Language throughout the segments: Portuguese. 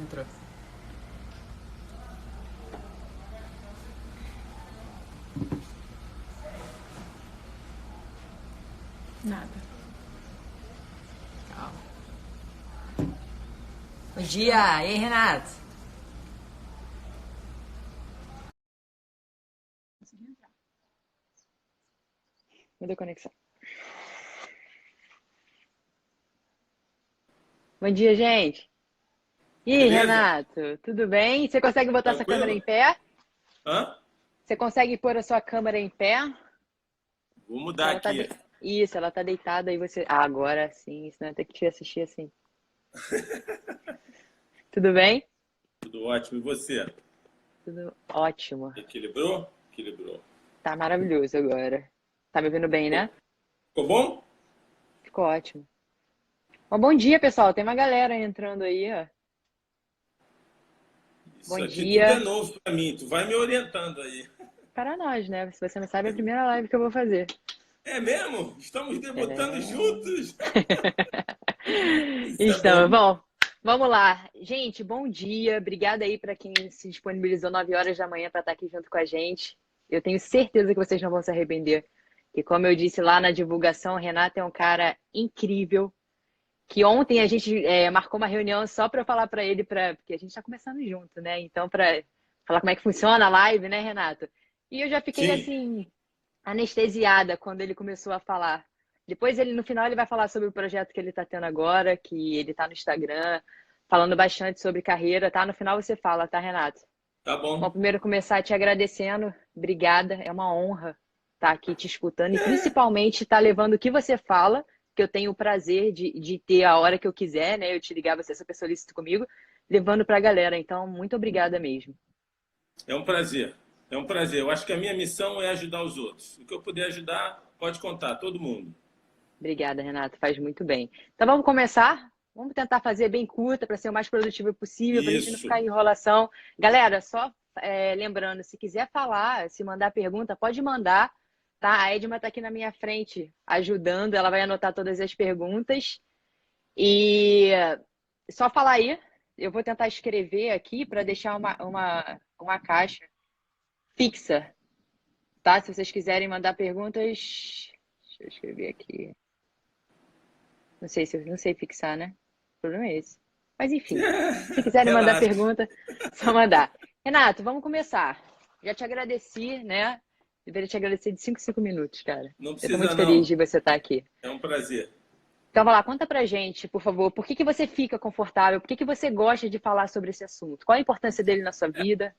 Entrou. Nada. Calma. Bom dia! E aí, Renato? Mudou a conexão. Bom dia, gente. E aí, Beleza? Renato, tudo bem? Você consegue botar essa câmera em Tranquilo? pé? Hã? Você consegue pôr a sua câmera em pé? Vou Que mudar ela tá aqui. Isso, ela tá deitada e você. Ah, agora sim, senão eu tenho que te assistir assim. Tudo bem? Tudo ótimo. E você? Tudo ótimo. Equilibrou? Equilibrou. Tá maravilhoso agora. Tá me ouvindo bem, Ficou, né? ficou bom? Ficou ótimo. Bom, bom dia, pessoal. Tem uma galera entrando aí, ó. Isso Bom aqui tudo é dia novo para mim. Tu vai me orientando aí. para nós, né? Se você não sabe, é a primeira live que eu vou fazer. É mesmo? Estamos debutando É. juntos? Isso é Então, bom. bom, vamos lá. Gente, bom dia. Obrigada aí para quem se disponibilizou 9 horas da manhã para estar aqui junto com a gente. Eu tenho certeza que vocês não vão se arrepender. Que, como eu disse lá na divulgação, o Renato é um cara incrível. Que ontem a gente marcou uma reunião só para eu falar para ele, porque a gente está começando junto, né? Então, para falar como é que funciona a live, né, Renato? E eu já fiquei Sim. assim, anestesiada quando ele começou a falar. Depois ele no final ele vai falar sobre o projeto que ele está tendo agora, que ele está no Instagram, falando bastante sobre carreira, tá? No final você fala, tá, Renato? Tá Bom, bom. primeiro começar te agradecendo, obrigada, é uma honra estar aqui te escutando e principalmente estar levando o que você fala, que eu tenho o prazer de ter a hora que eu quiser, né? Eu te ligar, você é super solícito comigo, levando para a galera. Então, muito obrigada mesmo. É um prazer. É um prazer. Eu acho que a minha missão é ajudar os outros. O que eu puder ajudar, pode contar, todo mundo. Obrigada, Renato, faz muito bem. Então vamos começar? Vamos tentar fazer bem curta para ser o mais produtivo possível, para a gente não Isso. ficar em enrolação. Galera, só lembrando, se quiser falar, se mandar pergunta, pode mandar, tá? A Edma está aqui na minha frente ajudando, ela vai anotar todas as perguntas. E só falar aí, eu vou tentar escrever aqui para deixar uma caixa fixa, tá? Se vocês quiserem mandar perguntas, deixa eu escrever aqui. Não sei se eu não sei fixar, né? O problema é esse. Mas enfim, se quiserem mandar Relaxa. pergunta, só mandar. Renato, vamos começar. Já te agradeci, né? Deveria te agradecer de 5 em 5 minutos, cara. Não Eu tô precisa muito feliz não. de você estar aqui. É um prazer. Então, vai lá, conta pra gente, por favor, por que que você fica confortável? Por que que você gosta de falar sobre esse assunto? Qual a importância dele na sua vida?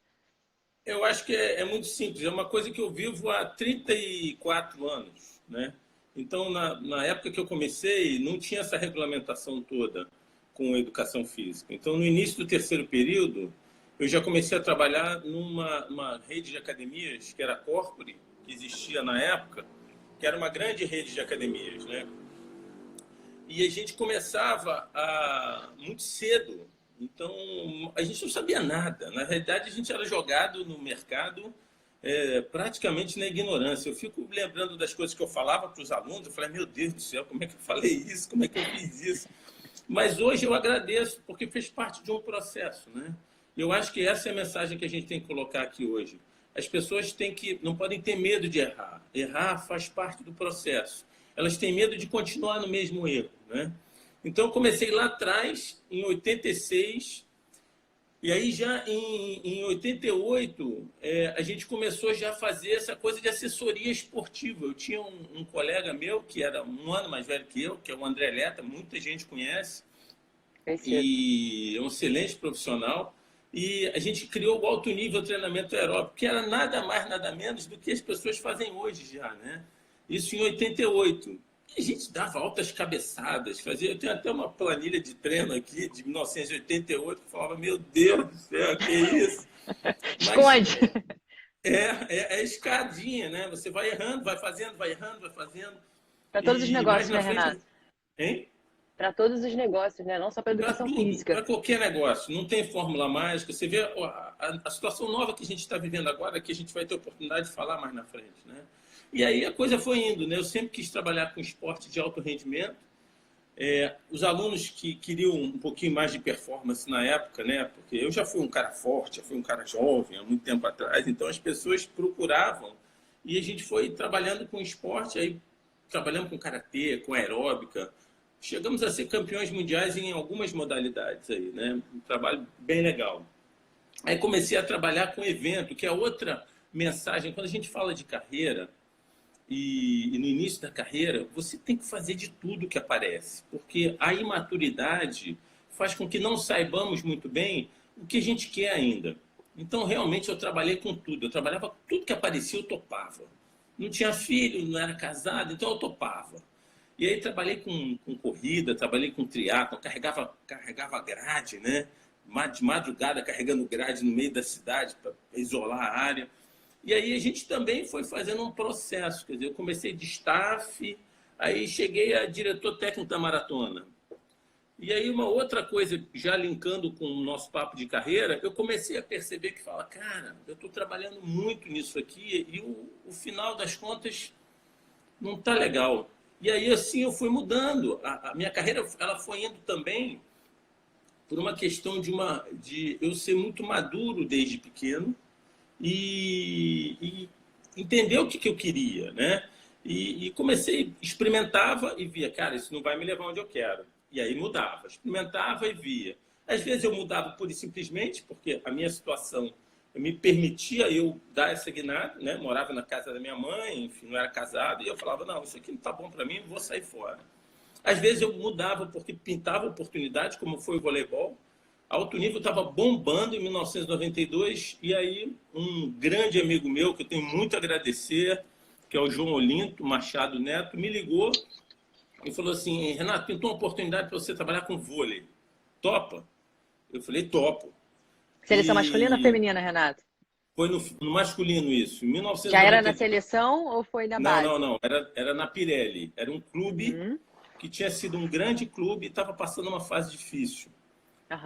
Eu acho que é muito simples. É uma coisa que eu vivo há 34 anos, né? Então, na época que eu comecei, não tinha essa regulamentação toda com educação física. Então, no início do terceiro período, eu já comecei a trabalhar numa uma rede de academias, que era a Corpore, que existia na época, que era uma grande rede de academias, né? E a gente começava muito cedo. Então, a gente não sabia nada. Na realidade, a gente era jogado no mercado praticamente na ignorância. Eu fico lembrando das coisas que eu falava para os alunos. Eu falei, meu Deus do céu, como é que eu falei isso? Como é que eu fiz isso? Mas hoje eu agradeço, porque fez parte de um processo, né? Eu acho que essa é a mensagem que a gente tem que colocar aqui hoje. As pessoas não podem ter medo de errar. Errar faz parte do processo. Elas têm medo de continuar no mesmo erro, né? Então, eu comecei lá atrás, em 86, e aí já em 88, a gente começou já a fazer essa coisa de assessoria esportiva. Eu tinha um colega meu, que era um ano mais velho que eu, que é o André Leta, muita gente conhece, Conhecido. e é um excelente profissional. E a gente criou o alto nível treinamento aeróbico, que era nada mais, nada menos do que as pessoas fazem hoje já, né? Isso em 88. E a gente dava altas cabeçadas, fazia. Eu tenho até uma planilha de treino aqui de 1988 que falava, meu Deus do céu, que isso? Mas Esconde! é escadinha, né? Você vai errando, vai fazendo, vai errando, vai fazendo. Para todos os E mais negócios, né, na frente, Renato? hein? Para todos os negócios, né? Não só para Para educação tudo, física. para qualquer negócio. Não tem fórmula mágica. Você vê a situação nova que a gente está vivendo agora, que a gente vai ter oportunidade de falar mais na frente, né? E aí a coisa foi indo, né? Eu sempre quis trabalhar com esporte de alto rendimento. Os alunos que queriam um pouquinho mais de performance na época, né? Porque eu já fui um cara forte, já fui um cara jovem há muito tempo atrás, então as pessoas procuravam e a gente foi trabalhando com esporte, aí trabalhamos com karatê, com aeróbica, chegamos a ser campeões mundiais em algumas modalidades aí, né? Um trabalho bem legal. Aí comecei a trabalhar com evento, que é outra mensagem. Quando a gente fala de carreira, e no início da carreira, você tem que fazer de tudo que aparece, porque a imaturidade faz com que não saibamos muito bem o que a gente quer ainda. Então, realmente, eu trabalhei com tudo. Eu trabalhava com tudo que aparecia, eu topava. Não tinha filho, não era casado, então eu topava. E aí trabalhei com corrida, trabalhei com triatlo, carregava grade, né? De madrugada carregando grade no meio da cidade para isolar a área. E aí a gente também foi fazendo um processo, quer dizer, eu comecei de staff, aí cheguei a diretor técnico da maratona. E aí uma outra coisa, já linkando com o nosso papo de carreira, eu comecei a perceber que fala, cara, eu estou trabalhando muito nisso aqui e o final das contas não está legal. E aí assim eu fui mudando. A minha carreira ela foi indo também por uma questão de eu ser muito maduro desde pequeno, e entender o que eu queria, né? E comecei, experimentava e via, cara, isso não vai me levar onde eu quero. E aí mudava, experimentava e via. Às vezes eu mudava pura e simplesmente, porque a minha situação me permitia eu dar essa guinada, né? Morava na casa da minha mãe, enfim, não era casado, e eu falava, não, isso aqui não está bom para mim, vou sair fora. Às vezes eu mudava porque pintava oportunidade, como foi o voleibol. Alto nível estava bombando em 1992, e aí um grande amigo meu, que eu tenho muito a agradecer, que é o João Olinto Machado Neto, me ligou e falou assim, Renato, pintou uma oportunidade para você trabalhar com vôlei. Topa? Eu falei, topo. Seleção masculina ou feminina, Renato? Foi no masculino isso. Em 1990... Já era na seleção ou foi na base? Não. Era na Pirelli. Era um clube que tinha sido um grande clube e estava passando uma fase difícil.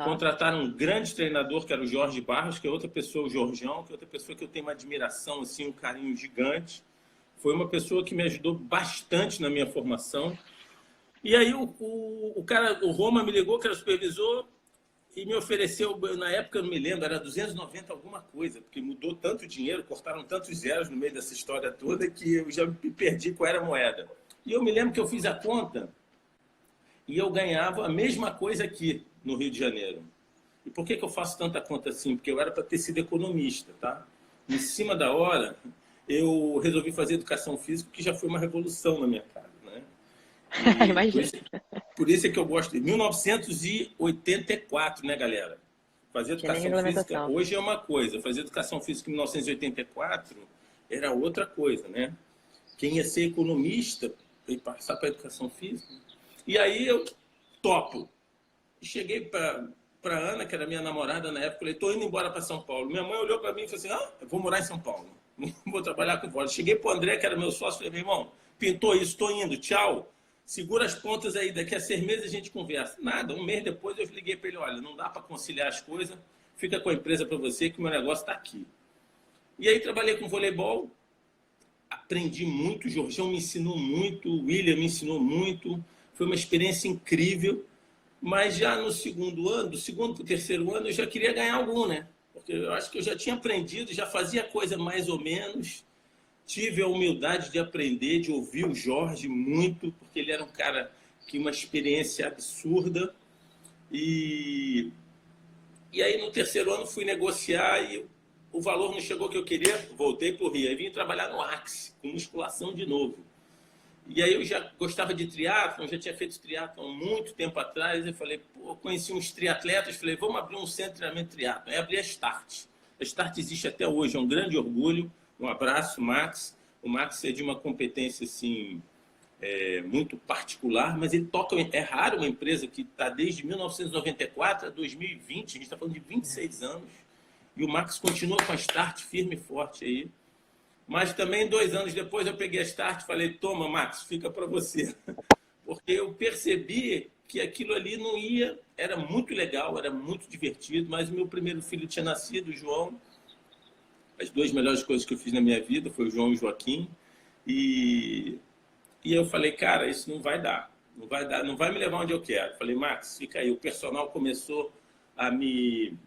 Contrataram um grande treinador, que era o Jorge Barros, que é outra pessoa, o Jorgeão, que é outra pessoa que eu tenho uma admiração, assim, um carinho gigante. Foi uma pessoa que me ajudou bastante na minha formação. E aí o Roma me ligou, que era supervisor, e me ofereceu, na época eu não me lembro, era 290 alguma coisa, porque mudou tanto dinheiro, cortaram tantos zeros no meio dessa história toda, que eu já me perdi qual era a moeda. E eu me lembro que eu fiz a conta e eu ganhava a mesma coisa aqui no Rio de Janeiro. E por que eu faço tanta conta assim? Porque eu era para ter sido economista, tá? Em cima da hora, eu resolvi fazer educação física, que já foi uma revolução na minha casa, né? Imagina. Por isso é que eu gosto de 1984, né, galera? Fazer educação física hoje é uma coisa, fazer educação física em 1984 era outra coisa, né? Quem ia ser economista e passar para educação física. E aí eu topo. Cheguei para Ana, que era minha namorada na época, falei, estou indo embora para São Paulo. Minha mãe olhou para mim e falou assim, eu vou morar em São Paulo, vou trabalhar com vôlei. Cheguei para o André, que era meu sócio, falei, meu irmão, pintou isso, estou indo, tchau. Segura as pontas aí, daqui a 6 meses a gente conversa. Nada, um mês depois eu liguei para ele, olha, não dá para conciliar as coisas, fica com a empresa para você, que o meu negócio está aqui. E aí trabalhei com voleibol, aprendi muito, o Jorgeão me ensinou muito, o William me ensinou muito, foi uma experiência incrível. Mas já no segundo ano, do segundo para o terceiro ano, eu já queria ganhar algum, né? Porque eu acho que eu já tinha aprendido, já fazia coisa mais ou menos. Tive a humildade de aprender, de ouvir o Jorge muito, porque ele era um cara que tinha uma experiência absurda. E aí no terceiro ano fui negociar e o valor não chegou que eu queria, voltei para o Rio. Aí vim trabalhar no Axi, com musculação de novo. E aí eu já gostava de triatlon, já tinha feito triatlon muito tempo atrás. Eu falei, pô, conheci uns triatletas, falei, vamos abrir um centro de treinamento de triatlon. Aí abri a Start. A Start existe até hoje, é um grande orgulho. Um abraço, Max. O Max é de uma competência assim, muito particular, mas ele toca. É raro uma empresa que está desde 1994 a 2020, a gente está falando de 26 anos, e o Max continua com a Start firme e forte aí. Mas também 2 anos depois eu peguei a Start e falei, toma, Max, fica para você. Porque eu percebi que aquilo ali não ia, era muito legal, era muito divertido, mas o meu primeiro filho tinha nascido, o João. As 2 melhores coisas que eu fiz na minha vida foi o João e o Joaquim. E eu falei, cara, isso não vai dar. não vai me levar onde eu quero. Falei, Max, fica aí. O personal começou a me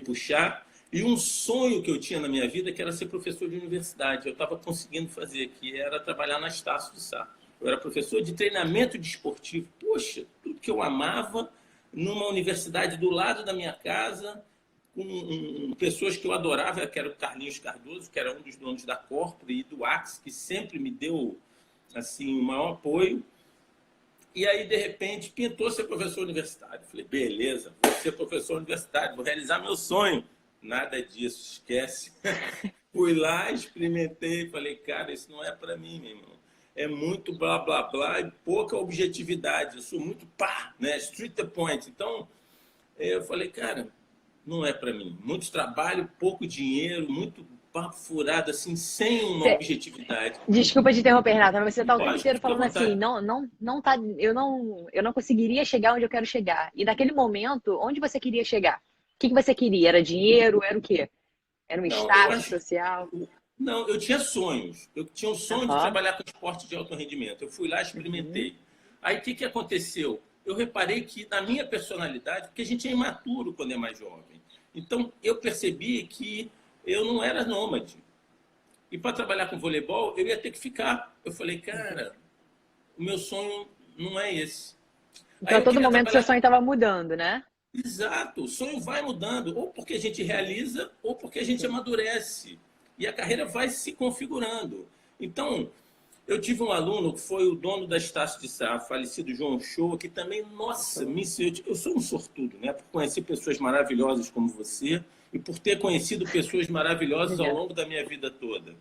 puxar. E um sonho que eu tinha na minha vida, que era ser professor de universidade, eu estava conseguindo fazer, que era trabalhar na Estácio de Sá. Eu era professor de treinamento desportivo. Poxa, tudo que eu amava, numa universidade do lado da minha casa, com pessoas que eu adorava, que era o Carlinhos Cardoso, que era um dos donos da Corpore e do Axe, que sempre me deu assim, o maior apoio. E aí, de repente, pintou ser professor universitário. Falei, beleza, vou ser professor universitário, vou realizar meu sonho. Nada disso, esquece. Fui lá, experimentei, falei, cara, isso não é para mim, meu irmão. É muito blá, blá, blá e pouca objetividade. Eu sou muito pá, né? Straight to the point. Então, eu falei, cara, não é para mim. Muito trabalho, pouco dinheiro, muito papo furado, assim, sem uma objetividade. Desculpa te interromper, Renata, mas você tá o tempo Lógico, inteiro fica à falando vontade. assim, não tá, eu não conseguiria chegar onde eu quero chegar. E naquele momento, onde você queria chegar? O que você queria? Era dinheiro? Era o quê? Era um Não, eu status acho. social? Não, eu tinha sonhos. Eu tinha um sonho de Aham. trabalhar com esporte de alto rendimento. Eu fui lá, experimentei. Aí o que aconteceu? Eu reparei que na minha personalidade, porque a gente é imaturo quando é mais jovem, então eu percebi que eu não era nômade. E para trabalhar com voleibol, eu ia ter que ficar. Eu falei, cara, o meu sonho não é esse. Aí Então, a eu todo queria momento, seu trabalhar. sonho estava mudando, né? Exato, o sonho vai mudando, ou porque a gente realiza, ou porque a gente amadurece. E a carreira vai se configurando. Então, eu tive um aluno que foi o dono da Estácio de Sá, falecido João Shoa, que também, nossa, me ensinou. Eu sou um sortudo, né? Por conhecer pessoas maravilhosas como você e por ter conhecido pessoas maravilhosas ao Obrigada. longo da minha vida toda.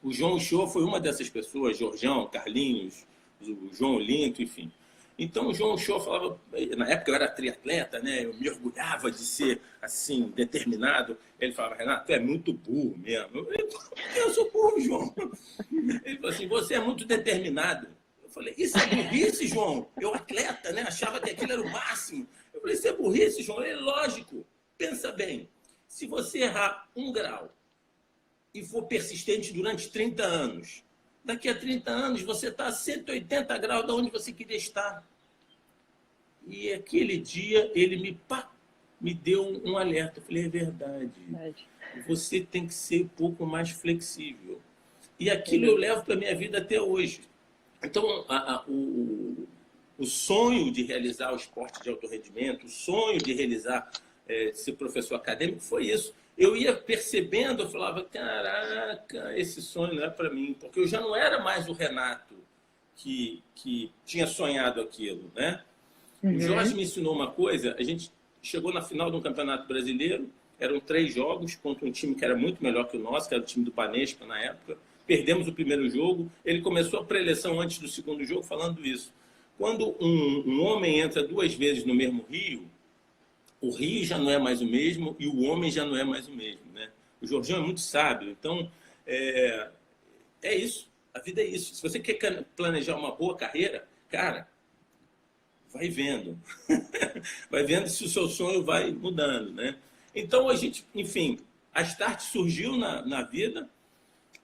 O João Shoa foi uma dessas pessoas, Jorjão, Carlinhos, o João Linto, enfim. Então o João Shoa falava, na época eu era triatleta, né? Eu me orgulhava de ser assim, determinado. Ele falava, Renato, tu é muito burro mesmo. Eu falei, por que eu sou burro, João? Ele falou assim, você é muito determinado. Eu falei, isso é burrice, João? Eu atleta, né? Achava que aquilo era o máximo. Eu falei, isso é burrice, João? É lógico. Pensa bem, se você errar 1 grau e for persistente durante 30 anos, daqui a 30 anos você está a 180 graus de onde você queria estar. E aquele dia ele me deu um alerta. Eu falei, é verdade. Você tem que ser um pouco mais flexível. E aquilo eu levo para a minha vida até hoje. Então, o sonho de realizar o esporte de alto rendimento, o sonho de realizar, ser professor acadêmico, foi isso. Eu ia percebendo, eu falava, caraca, esse sonho não é para mim, porque eu já não era mais o Renato que tinha sonhado aquilo, né? O Jorge me ensinou uma coisa, a gente chegou na final de um campeonato brasileiro, eram 3 jogos contra um time que era muito melhor que o nosso, que era o time do Banespa na época. Perdemos o primeiro jogo, ele começou a preleção antes do segundo jogo falando isso. Quando um homem entra 2 vezes no mesmo rio, o rio já não é mais o mesmo e o homem já não é mais o mesmo, né? O Jorginho é muito sábio, então é isso, a vida é isso. Se você quer planejar uma boa carreira, cara, vai vendo. Vai vendo se o seu sonho vai mudando, né? Então a gente, enfim, a Start surgiu na vida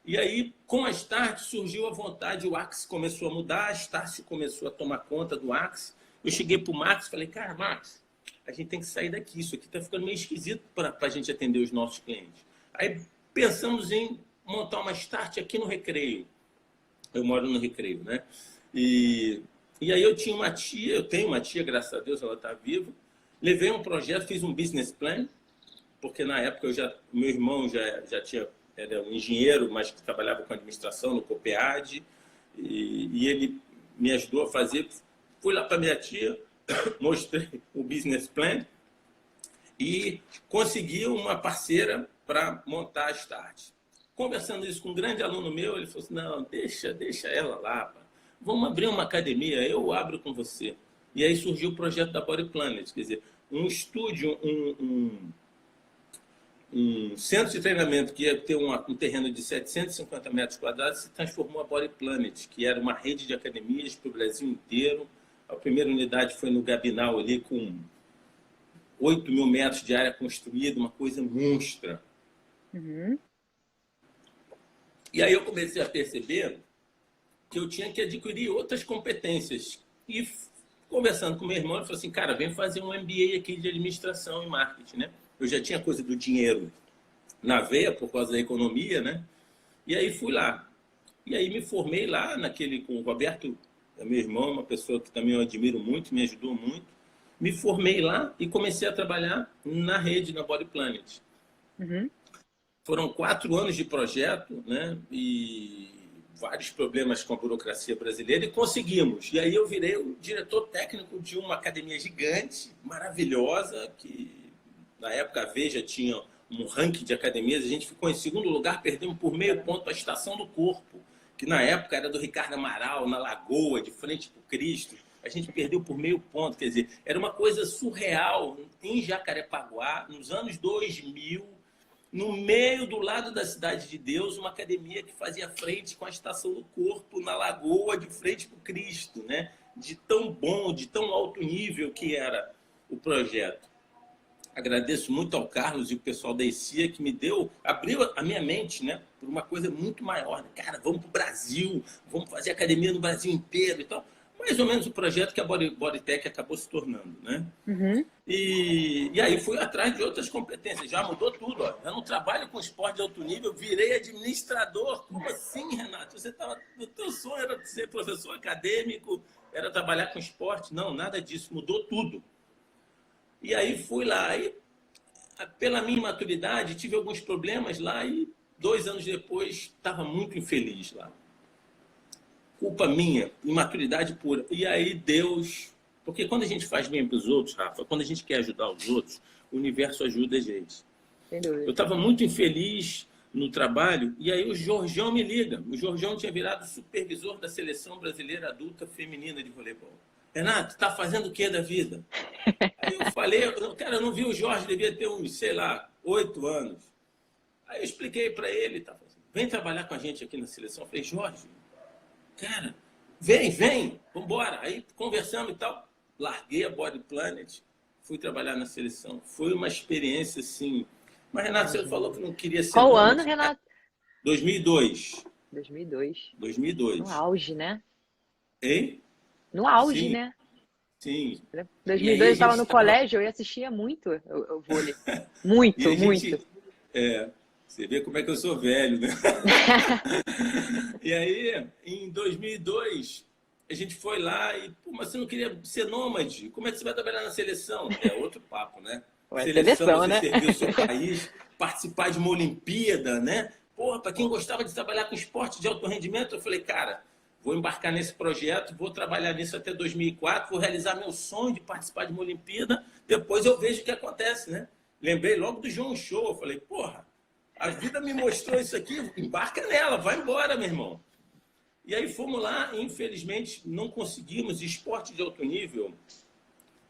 e aí com a Start surgiu a vontade, o Axe começou a mudar, a Start começou a tomar conta do Axe. Eu cheguei pro Max e falei, cara, Max, a gente tem que sair daqui, isso aqui está ficando meio esquisito para a gente atender os nossos clientes. Aí pensamos em montar uma Start aqui no Recreio. Eu moro no Recreio, né? E aí eu tinha uma tia, eu tenho uma tia, graças a Deus, ela está viva. Levei um projeto, fiz um business plan, porque na época meu irmão já tinha, era um engenheiro, mas que trabalhava com administração no Copead, e ele me ajudou a fazer. Fui lá para minha tia, mostrei o business plan e consegui uma parceira para montar a Start. Conversando isso com um grande aluno meu, ele falou assim, não, deixa ela lá, pá. Vamos abrir uma academia, eu abro com você. E aí surgiu o projeto da Body Planet, quer dizer, um estúdio, um centro de treinamento que ia ter um terreno de 750 metros quadrados, se transformou a Body Planet, que era uma rede de academias para o Brasil inteiro. A primeira unidade foi no Gabinal, ali com 8.000 metros de área construída, uma coisa monstra. E aí eu comecei a perceber que eu tinha que adquirir outras competências. E conversando com meu irmão, ele falou assim, cara, vem fazer um MBA aqui de administração e marketing, né? Eu já tinha coisa do dinheiro na veia por causa da economia, né? E aí fui lá. E aí me formei lá com o Roberto, meu irmão, uma pessoa que também eu admiro muito, me ajudou muito. Me formei lá e comecei a trabalhar na rede, na Body Planet. Uhum. Foram 4 anos de projeto, né? E vários problemas com a burocracia brasileira e conseguimos. E aí eu virei o diretor técnico de uma academia gigante, maravilhosa, que na época a Veja tinha um ranking de academias, a gente ficou em segundo lugar, perdemos por meio ponto a Estação do Corpo, que na época era do Ricardo Amaral, na Lagoa, de frente para o Cristo. A gente perdeu por meio ponto, quer dizer, era uma coisa surreal em Jacarepaguá, nos anos 2000, no meio do lado da Cidade de Deus, uma academia que fazia frente com a Estação do Corpo, na Lagoa, de frente para o Cristo, né? De tão bom, de tão alto nível que era o projeto. Agradeço muito ao Carlos e o pessoal da ECIA que abriu a minha mente, né, por uma coisa muito maior. Né? Cara, vamos para o Brasil, vamos fazer academia no Brasil inteiro e tal. Mais ou menos o projeto que a Bodytech acabou se tornando, né? Uhum. E aí fui atrás de outras competências. Já mudou tudo, ó. Eu não trabalho com esporte de alto nível, virei administrador. Como assim, Renato? O teu sonho era ser professor acadêmico, era trabalhar com esporte? Não, nada disso. Mudou tudo. E aí fui lá. E, pela minha imaturidade, tive alguns problemas lá e 2 anos depois estava muito infeliz lá. Culpa minha, imaturidade pura. E aí Deus... Porque quando a gente faz bem para os outros, Rafa, quando a gente quer ajudar os outros, o universo ajuda a gente. Sem dúvida. Eu estava muito infeliz no trabalho e aí o Jorjão me liga. O Jorjão tinha virado supervisor da Seleção Brasileira Adulta Feminina de Voleibol. Renato, tá fazendo o que da vida? Aí eu falei, cara, eu não vi o Jorge, devia ter uns, sei lá, 8 anos. Aí eu expliquei para ele, tá, vem trabalhar com a gente aqui na seleção. Eu falei, Jorge, cara, vem, vamos embora. Aí conversamos e tal. Larguei a Body Planet, fui trabalhar na seleção. Foi uma experiência assim. Mas, Renato, você falou que não queria ser. Qual ano, Renato? 2002. 2002. 2002. No auge, né? Hein? No auge, Sim, né? sim. 2002 eu estava no colégio, eu assistia muito o vôlei. Muito, muito. Você vê como é que eu sou velho, né? E aí, em 2002, a gente foi lá e, pô, mas você não queria ser nômade? Como é que você vai trabalhar na seleção? É outro papo, né? Seleção, você né? servir o seu país, participar de uma Olimpíada, né? Porra, para quem gostava de trabalhar com esporte de alto rendimento, eu falei, cara, vou embarcar nesse projeto, vou trabalhar nisso até 2004, vou realizar meu sonho de participar de uma Olimpíada, depois eu vejo o que acontece, né? Lembrei logo do João Show, eu falei, porra, a vida me mostrou isso aqui, embarca nela, vai embora, meu irmão. E aí fomos lá e, infelizmente, não conseguimos. Esporte de alto nível,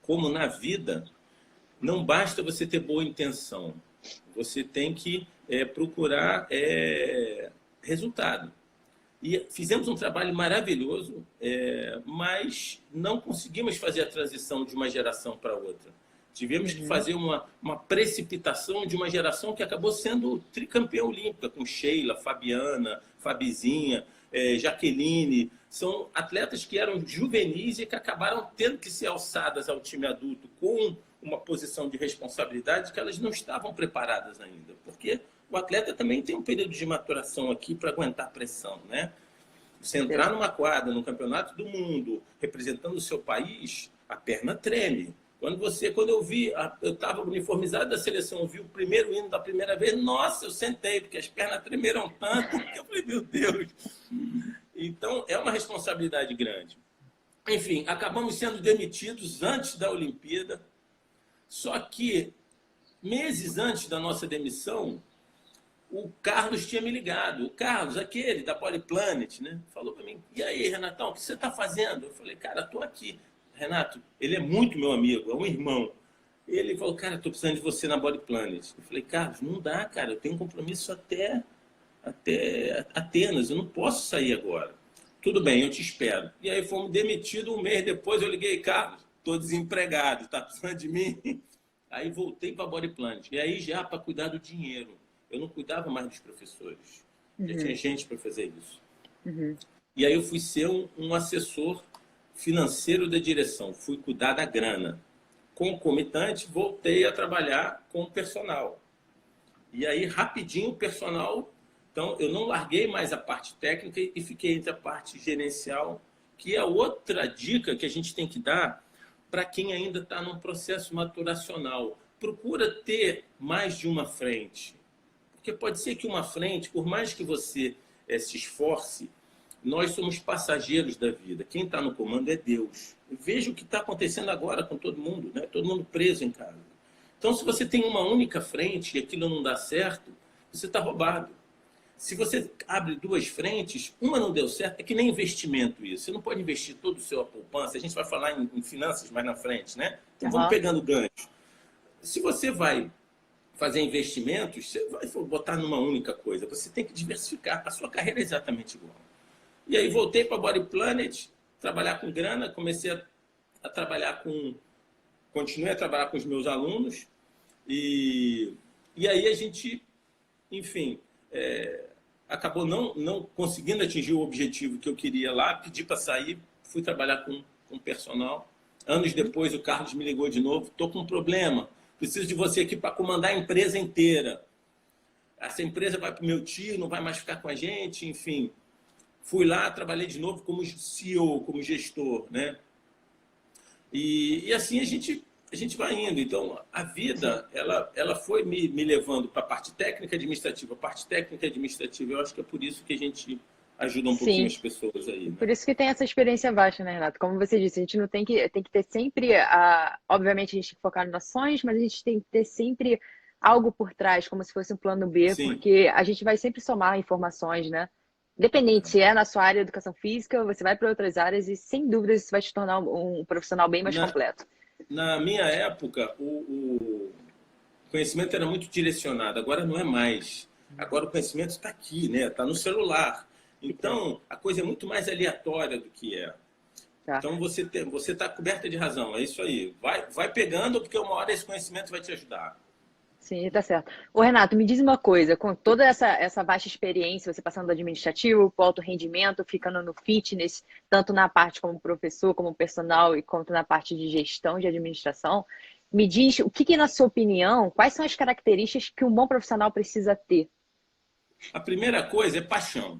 como na vida, não basta você ter boa intenção. Você tem que procurar resultado. E fizemos um trabalho maravilhoso, mas não conseguimos fazer a transição de uma geração para outra. Tivemos que fazer uma precipitação de uma geração que acabou sendo tricampeã olímpica, com Sheila, Fabiana, Fabizinha, Jaqueline. São atletas que eram juvenis e que acabaram tendo que ser alçadas ao time adulto com uma posição de responsabilidade que elas não estavam preparadas ainda. Porque o atleta também tem um período de maturação aqui para aguentar a pressão, né? Você entrar numa quadra, no campeonato do mundo, representando o seu país, a perna treme. Quando eu estava uniformizado da seleção, eu vi o primeiro hino da primeira vez, nossa, eu sentei, porque as pernas tremeram tanto, que eu falei, meu Deus. Então, é uma responsabilidade grande. Enfim, acabamos sendo demitidos antes da Olimpíada, só que, meses antes da nossa demissão, o Carlos tinha me ligado. O Carlos, aquele da Body Planet, né? Falou para mim, e aí, Renatão, o que você está fazendo? Eu falei, cara, estou aqui. Renato, ele é muito meu amigo, é um irmão. Ele falou, cara, estou precisando de você na Body Planet. Eu falei, Carlos, não dá, cara, eu tenho um compromisso até Atenas, eu não posso sair agora. Tudo bem, eu te espero. E aí fomos demitidos, um mês depois eu liguei, Carlos, estou desempregado, está precisando de mim? Aí voltei para a Body Planet. E aí já para cuidar do dinheiro. Eu não cuidava mais dos professores. Já tinha gente para fazer isso. E aí eu fui ser um assessor financeiro da direção, fui cuidar da grana. Concomitante, voltei a trabalhar com o personal. E aí, rapidinho, o personal... Então, eu não larguei mais a parte técnica e fiquei entre a parte gerencial, que é outra dica que a gente tem que dar para quem ainda está num processo maturacional. Procura ter mais de uma frente. Porque pode ser que uma frente, por mais que você se esforce, nós somos passageiros da vida. Quem está no comando é Deus. Veja o que está acontecendo agora com todo mundo, né? Todo mundo preso em casa. Então, se você tem uma única frente e aquilo não dá certo, você está roubado. Se você abre duas frentes, uma não deu certo, é que nem investimento isso. Você não pode investir todo o seu poupança. A gente vai falar em finanças mais na frente, né? Então, vamos pegando gancho. Se você vai fazer investimentos, você vai botar numa única coisa. Você tem que diversificar. A sua carreira é exatamente igual. E aí voltei para a Body Planet, trabalhar com grana, comecei a trabalhar com... Continuei a trabalhar com os meus alunos. E aí a gente, enfim, acabou não conseguindo atingir o objetivo que eu queria lá, pedi para sair, fui trabalhar com personal. Anos depois o Carlos me ligou de novo, estou com um problema, preciso de você aqui para comandar a empresa inteira. Essa empresa vai para o meu tio, não vai mais ficar com a gente, enfim. Fui lá, trabalhei de novo como CEO, como gestor, né? E assim a gente vai indo. Então, a vida, ela foi me levando para a parte técnica administrativa. A parte técnica administrativa, eu acho que é por isso que a gente ajuda um pouquinho as pessoas aí. Né? Por isso que tem essa experiência vasta, né, Renato? Como você disse, a gente não tem que ter sempre, obviamente, a gente tem que focar nos sonhos, mas a gente tem que ter sempre algo por trás, como se fosse um plano B, porque a gente vai sempre somar informações, né? Independente se é na sua área de educação física, você vai para outras áreas e, sem dúvida, isso vai te tornar um profissional bem mais completo. Na minha época, o conhecimento era muito direcionado, agora não é mais. Agora o conhecimento está aqui, né? Está no celular. Então, a coisa é muito mais aleatória do que é. Tá. Então, você está coberta de razão, é isso aí. Vai pegando, porque uma hora esse conhecimento vai te ajudar. Sim, tá certo. Ô, Renato, me diz uma coisa, com toda essa vasta experiência, você passando do administrativo para o alto rendimento, ficando no fitness, tanto na parte como professor, como personal e quanto na parte de gestão, de administração, me diz o que na sua opinião, quais são as características que um bom profissional precisa ter? A primeira coisa é paixão.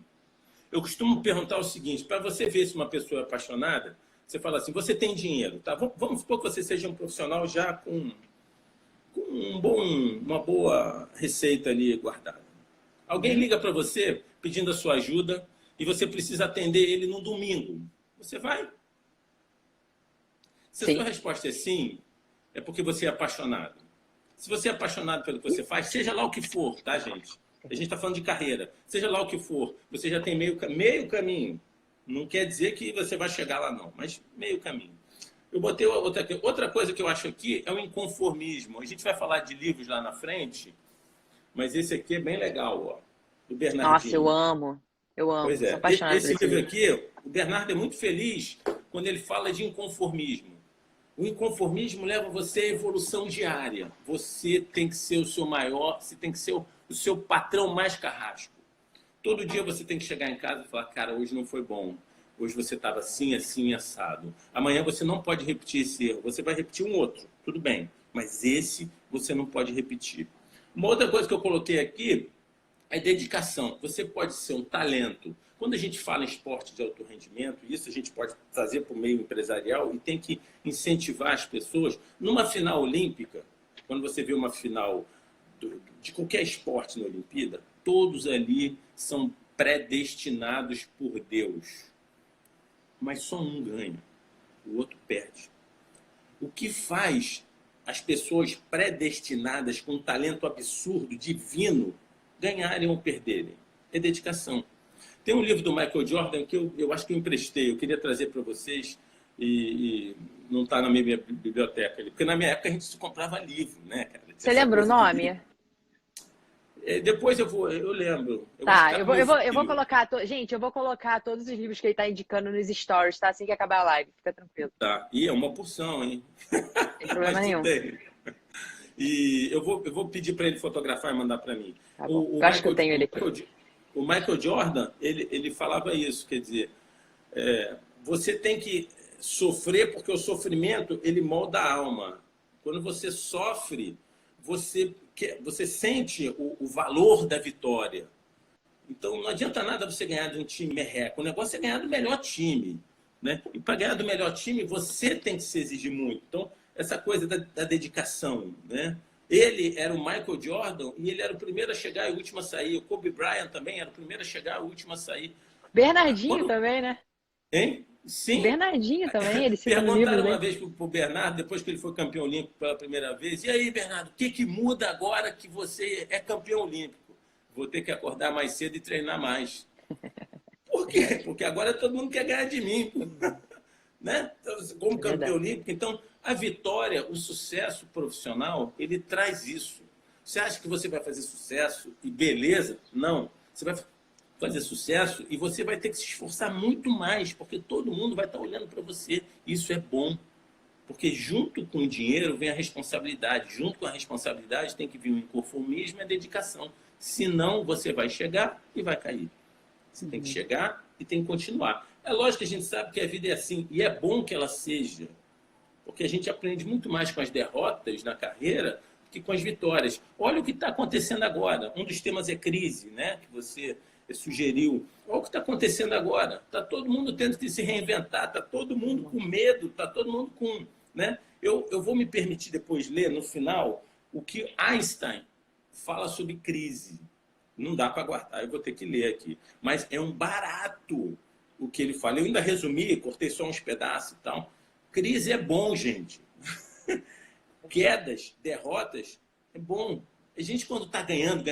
Eu costumo perguntar o seguinte, para você ver se uma pessoa é apaixonada, você fala assim, você tem dinheiro, tá? Vamos supor que você seja um profissional já com uma boa receita ali guardada. Alguém liga para você pedindo a sua ajuda e você precisa atender ele no domingo. Você vai? Se a sua resposta é sim, é porque você é apaixonado. Se você é apaixonado pelo que você faz, seja lá o que for, tá, gente? A gente está falando de carreira. Seja lá o que for, você já tem meio caminho. Não quer dizer que você vai chegar lá, não, mas meio caminho. Eu botei outra coisa que eu acho aqui é o inconformismo. A gente vai falar de livros lá na frente, mas esse aqui é bem legal, ó, do Bernardinho. Nossa, eu amo. Pois é. Sou apaixonada esse livro aqui, o Bernardo é muito feliz quando ele fala de inconformismo. O inconformismo leva você à evolução diária. Você tem que ser o seu maior, você tem que ser o seu patrão mais carrasco. Todo dia você tem que chegar em casa e falar, cara, hoje não foi bom. Hoje você estava assim, assim, assado. Amanhã você não pode repetir esse erro. Você vai repetir um outro, tudo bem. Mas esse você não pode repetir. Uma outra coisa que eu coloquei aqui é dedicação. Você pode ser um talento. Quando a gente fala em esporte de alto rendimento, isso a gente pode trazer para o meio empresarial e tem que incentivar as pessoas. Numa final olímpica, quando você vê uma final de qualquer esporte na Olimpíada, todos ali são predestinados por Deus. Mas só um ganha, o outro perde. O que faz as pessoas predestinadas com um talento absurdo, divino, ganharem ou perderem? É dedicação. Tem um livro do Michael Jordan que eu acho que eu emprestei, eu queria trazer para vocês e não está na minha biblioteca ali, porque na minha época a gente comprava livro, né, cara? Você lembra o nome? Depois eu lembro. Eu vou colocar, gente, eu vou colocar todos os livros que ele está indicando nos stories, tá? Assim que acabar a live, fica tranquilo. Tá, e é uma porção, hein? Não tem problema nenhum. E eu vou pedir para ele fotografar e mandar para mim. Tá bom. Eu acho que eu tenho ele aqui. O Michael Jordan, ele falava isso, quer dizer, Você tem que sofrer, porque o sofrimento, ele molda a alma. Quando você sofre, você sente o valor da vitória. Então, não adianta nada você ganhar de um time merreco. O negócio é ganhar do melhor time, né? E para ganhar do melhor time, você tem que se exigir muito. Então, essa coisa da dedicação, né? Ele era o Michael Jordan e ele era o primeiro a chegar e o último a sair. O Kobe Bryant também era o primeiro a chegar e o último a sair. Bernardinho também, né? Hein? Sim. Bernardinho também, ele cita no livro Perguntaram uma dele. vez para o Bernardo, depois que ele foi campeão olímpico pela primeira vez, e aí, Bernardo, o que muda agora que você é campeão olímpico? Vou ter que acordar mais cedo e treinar mais. Por quê? Porque agora todo mundo quer ganhar de mim. Né? Então, como campeão olímpico, então a vitória, o sucesso profissional, ele traz isso. Você acha que você vai fazer sucesso e beleza? Não. Você vai fazer sucesso e você vai ter que se esforçar muito mais, porque todo mundo vai estar olhando para você. Isso é bom. Porque junto com o dinheiro vem a responsabilidade. Junto com a responsabilidade tem que vir o inconformismo e a dedicação. Senão você vai chegar e vai cair. Você tem que chegar e tem que continuar. É lógico que a gente sabe que a vida é assim, e é bom que ela seja, porque a gente aprende muito mais com as derrotas na carreira que com as vitórias. Olha o que está acontecendo agora. Um dos temas é crise, né? Que você sugeriu. Olha o que está acontecendo agora. Está todo mundo tendo que se reinventar, está todo mundo com medo, está todo mundo com... Né? Eu vou me permitir depois ler, no final, o que Einstein fala sobre crise. Não dá para guardar, eu vou ter que ler aqui. Mas é um barato o que ele fala. Eu ainda resumi, cortei só uns pedaços e tal. Crise é bom, gente. Quedas, derrotas, é bom. A gente, quando está ganhando,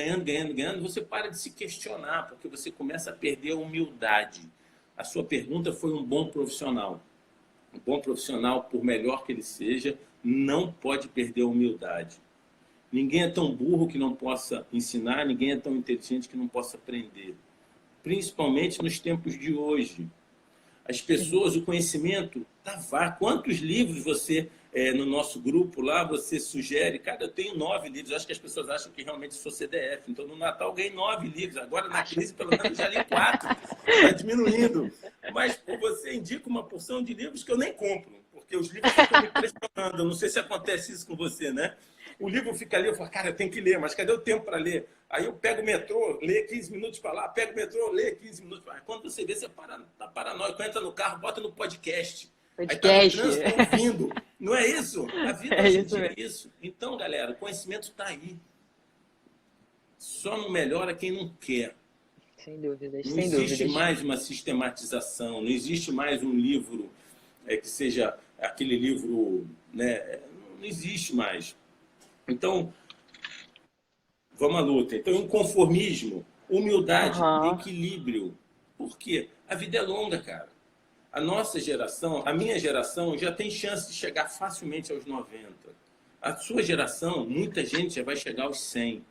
você para de se questionar, porque você começa a perder a humildade. A sua pergunta foi um bom profissional. Um bom profissional, por melhor que ele seja, não pode perder a humildade. Ninguém é tão burro que não possa ensinar, ninguém é tão inteligente que não possa aprender. Principalmente nos tempos de hoje. As pessoas, o conhecimento, tá vá. Quantos livros você, no nosso grupo lá, você sugere? Cara, eu tenho 9 livros. Acho que as pessoas acham que realmente sou CDF. Então, no Natal, eu ganhei 9 livros. Agora, na crise, pelo menos, já li 4. Está diminuindo. Mas você indica uma porção de livros que eu nem compro. Porque os livros ficam me pressionando. Eu não sei se acontece isso com você, né? O livro fica ali, eu falo, cara, eu tenho que ler, mas cadê o tempo para ler? Aí eu pego o metrô, lê 15 minutos para lá, pego o metrô, lê 15 minutos para lá. Quando você vê, você tá paranoico, entra no carro, bota no podcast. Aí tá no trânsito ouvindo. Não é isso? A vida hoje em dia é isso. Então, galera, o conhecimento está aí. Só não melhora quem não quer. Sem dúvida. Não existe mais uma sistematização, não existe mais um livro que seja aquele livro, né? Não existe mais. Então, vamos à luta. Então, inconformismo, humildade, equilíbrio. Por quê? A vida é longa, cara. A nossa geração, a minha geração, já tem chance de chegar facilmente aos 90. A sua geração, muita gente já vai chegar aos 100.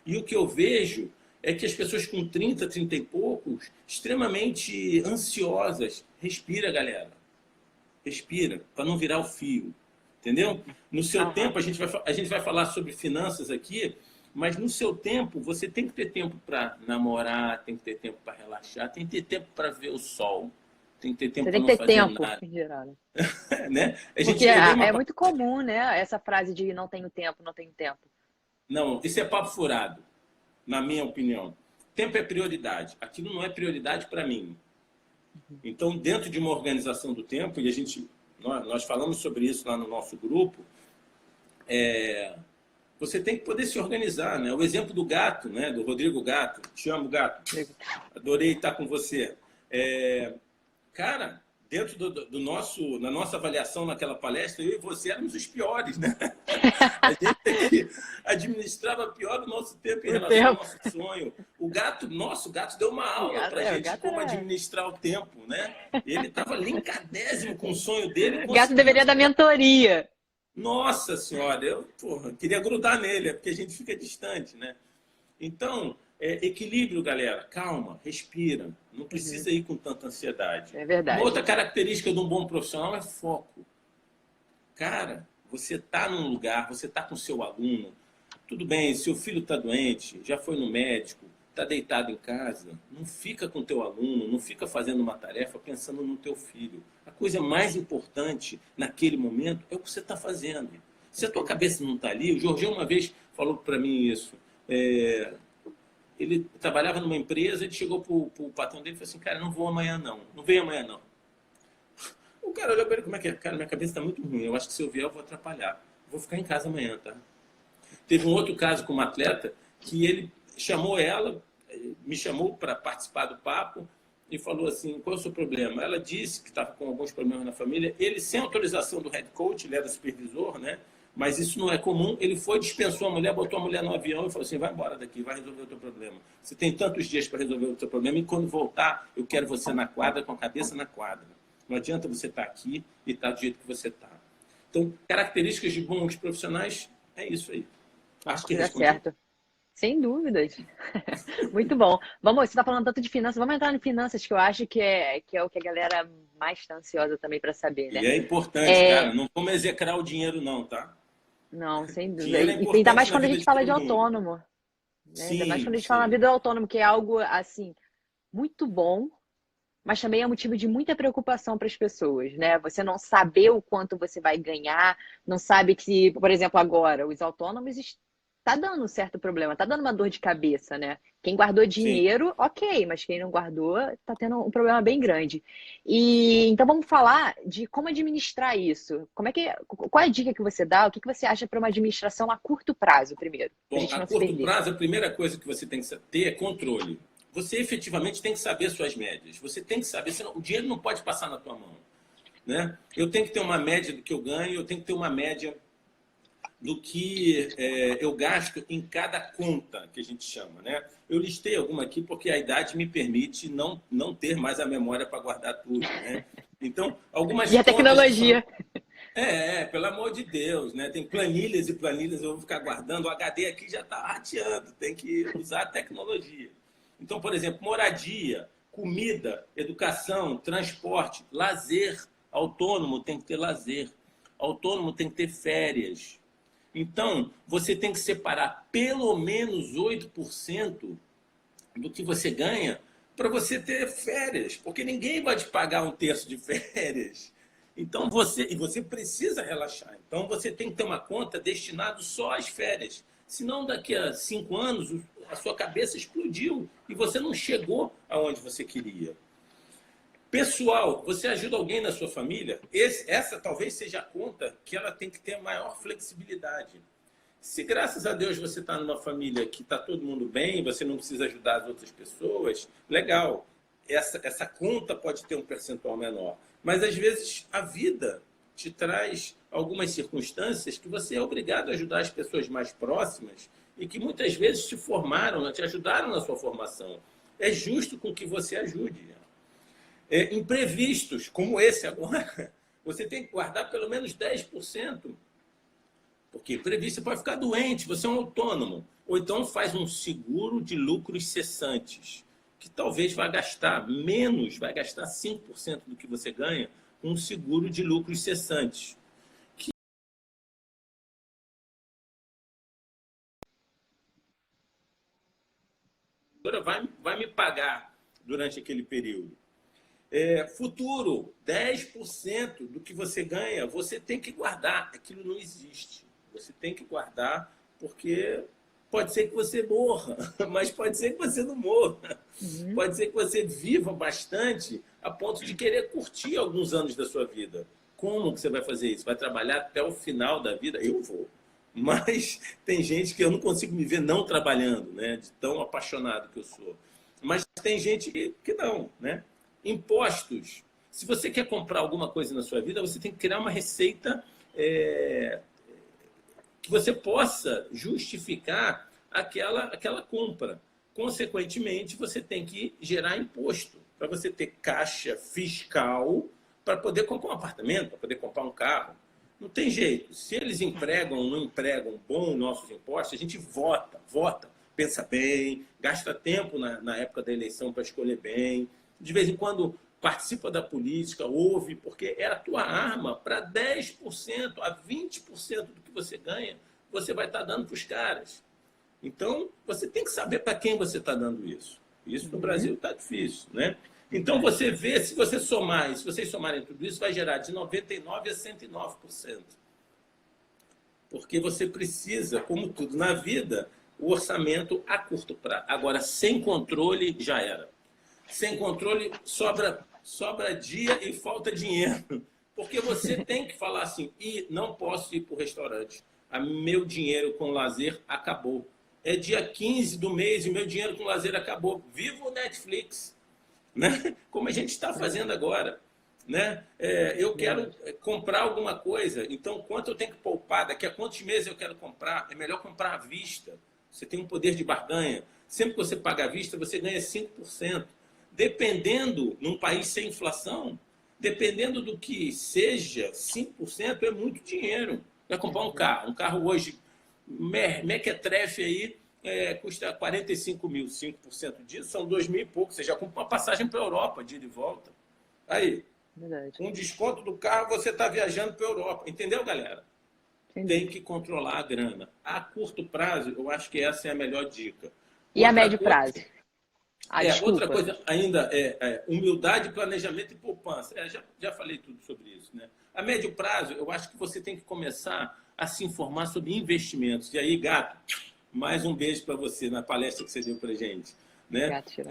E o que eu vejo é que as pessoas com 30, 30 e poucos, extremamente ansiosas. Respira, galera. Respira, para não virar o fio. Entendeu? No seu tempo, a gente vai falar sobre finanças aqui, mas no seu tempo, você tem que ter tempo para namorar, tem que ter tempo para relaxar, tem que ter tempo para ver o sol, tem que ter tempo para não fazer tempo, nada. em geral. Né? Porque é muito comum, né? Essa frase de não tenho tempo, não tenho tempo. Não, isso é papo furado, na minha opinião. Tempo é prioridade. Aquilo não é prioridade para mim. Então, dentro de uma organização do tempo, e nós falamos sobre isso lá no nosso grupo, você tem que poder se organizar, né? O exemplo do Gato, né? Do Rodrigo Gato. Te amo, Gato. Adorei estar com você. Cara, dentro na nossa avaliação naquela palestra, eu e você éramos os piores, né? A gente administrava pior o nosso tempo em relação ao nosso sonho. O Gato deu uma aula pra gente de como administrar o tempo, né? Ele estava linkadésimo com o sonho dele. O Gato deveria dar mentoria. Nossa Senhora, eu queria grudar nele, porque a gente fica distante, né? Então, equilíbrio, galera. Calma, respira. Não precisa ir com tanta ansiedade. É verdade. Uma outra característica de um bom profissional é foco. Cara, você está num lugar, você está com seu aluno. Tudo bem, seu filho está doente, já foi no médico, está deitado em casa, não fica com o teu aluno, não fica fazendo uma tarefa pensando no teu filho. A coisa mais importante naquele momento é o que você está fazendo. Se a tua cabeça não está ali, o Jorge uma vez falou para mim isso. Ele trabalhava numa empresa, ele chegou para o patrão dele e falou assim, cara, não vou amanhã não, não venho amanhã não. O cara olhou para ele, como é que é? Cara, minha cabeça está muito ruim, eu acho que se eu vier eu vou atrapalhar. Vou ficar em casa amanhã, tá? Teve um outro caso com uma atleta que ele chamou ela, me chamou para participar do papo e falou assim, qual é o seu problema? Ela disse que estava com alguns problemas na família. Ele, sem autorização do head coach, ele era supervisor, né? Mas isso não é comum. Ele foi, dispensou a mulher, botou a mulher no avião e falou assim, vai embora daqui, vai resolver o teu problema. Você tem tantos dias para resolver o teu problema e quando voltar, eu quero você na quadra, com a cabeça na quadra. Não adianta você estar aqui e estar do jeito que você está. Então, características de bons profissionais é isso aí. Acho que Dá certo. Sem dúvidas. Muito bom. Vamos, você está falando tanto de finanças, vamos entrar em finanças, que eu acho que é o que a galera mais está ansiosa também para saber, né? E é importante, cara. Não vamos execrar o dinheiro, não, tá? Não, sem dúvida. Dinheiro é E ainda mais quando a gente fala de todo mundo. autônomo. Né? Sim, ainda mais quando a gente fala na vida do autônomo, que é algo, assim, muito bom, mas também é motivo de muita preocupação para as pessoas, né? Você não saber o quanto você vai ganhar, não sabe que, por exemplo, agora, os autônomos está dando um certo problema, está dando uma dor de cabeça, né? Quem guardou dinheiro, ok, mas quem não guardou está tendo um problema bem grande. E então vamos falar de como administrar isso. Qual é a dica que você dá? O que você acha para uma administração a curto prazo, primeiro? Bom, a curto prazo, a primeira coisa que você tem que ter é controle. Você efetivamente tem que saber suas médias. Você tem que saber, senão, o dinheiro não pode passar na tua mão, né? Eu tenho que ter uma média do que eu ganho, eu tenho que ter uma média do que eu gasto em cada conta, que a gente chama, né? Eu listei alguma aqui porque a idade me permite não ter mais a memória para guardar tudo, né? Então, algumas E a tecnologia. Pelo amor de Deus, né? Tem planilhas e planilhas, eu vou ficar guardando. O HD aqui já está rateando, tem que usar a tecnologia. Então, por exemplo, moradia, comida, educação, transporte, lazer. Autônomo tem que ter lazer. Autônomo tem que ter férias. Então, você tem que separar pelo menos 8% do que você ganha para você ter férias, porque ninguém vai te pagar 1/3 de férias. Então, você precisa relaxar. Então, você tem que ter uma conta destinada só às férias. Senão, daqui a 5 anos, a sua cabeça explodiu e você não chegou aonde você queria. Pessoal, você ajuda alguém na sua família? Essa talvez seja a conta que ela tem que ter maior flexibilidade. Se, graças a Deus, você está numa família que está todo mundo bem, você não precisa ajudar as outras pessoas, legal. Essa conta pode ter um percentual menor. Mas, às vezes, a vida te traz algumas circunstâncias que você é obrigado a ajudar as pessoas mais próximas e que muitas vezes te formaram, te ajudaram na sua formação. É justo com que você ajude. Imprevistos, como esse agora, você tem que guardar pelo menos 10%. Porque imprevisto, você pode ficar doente, você é um autônomo. Ou então faz um seguro de lucros cessantes, que talvez vai gastar menos, vai gastar 5% do que você ganha, com um seguro de lucros cessantes. Vai me pagar durante aquele período. Futuro, 10% do que você ganha, você tem que guardar. Aquilo não existe. Você tem que guardar porque pode ser que você morra, mas pode ser que você não morra. Uhum. Pode ser que você viva bastante a ponto de querer curtir alguns anos da sua vida. Como que você vai fazer isso? Vai trabalhar até o final da vida? Eu vou. Mas tem gente que eu não consigo me ver não trabalhando, né? De tão apaixonado que eu sou. Mas tem gente que não, né? Impostos. Se você quer comprar alguma coisa na sua vida, você tem que criar uma receita que você possa justificar aquela compra. Consequentemente, você tem que gerar imposto para você ter caixa fiscal para poder comprar um apartamento, para poder comprar um carro. Não tem jeito. Se eles empregam ou não empregam bom nossos impostos, a gente vota, pensa bem, gasta tempo na época da eleição para escolher bem. De vez em quando participa da política, ouve, porque é a tua arma para 10% a 20% do que você ganha, você vai estar dando para os caras. Então, você tem que saber para quem você está dando isso. Isso no Brasil está difícil, né? Então, você vê, se você somar, e se vocês somarem tudo isso, vai gerar de 99% a 109%. Porque você precisa, como tudo na vida, o orçamento a curto prazo. Agora, sem controle, já era. Sem controle, sobra dia e falta dinheiro. Porque você tem que falar assim, e não posso ir para o restaurante. Meu dinheiro com lazer acabou. É dia 15 do mês e meu dinheiro com lazer acabou. Viva o Netflix, né? Como a gente está fazendo agora. Né? Eu quero comprar alguma coisa, então quanto eu tenho que poupar, daqui a quantos meses eu quero comprar, é melhor comprar à vista. Você tem um poder de barganha. Sempre que você paga à vista, você ganha 5%. Dependendo, num país sem inflação, dependendo do que seja, 5% é muito dinheiro. Vai comprar um carro. Um carro hoje, mequetrefe aí, custa 45 mil, 5% disso, são 2 mil e pouco. Você já compra uma passagem para a Europa, de ida e volta. Aí, Verdade. com desconto do carro, você está viajando para a Europa. Entendeu, galera? Entendi. Tem que controlar a grana. A curto prazo, eu acho que essa é a melhor dica. E a médio prazo? Outra coisa ainda é humildade, planejamento e poupança. Já falei tudo sobre isso, né? A médio prazo, eu acho que você tem que começar a se informar sobre investimentos. E aí, Gato, mais um beijo para você na palestra que você deu para gente. Né? Gato,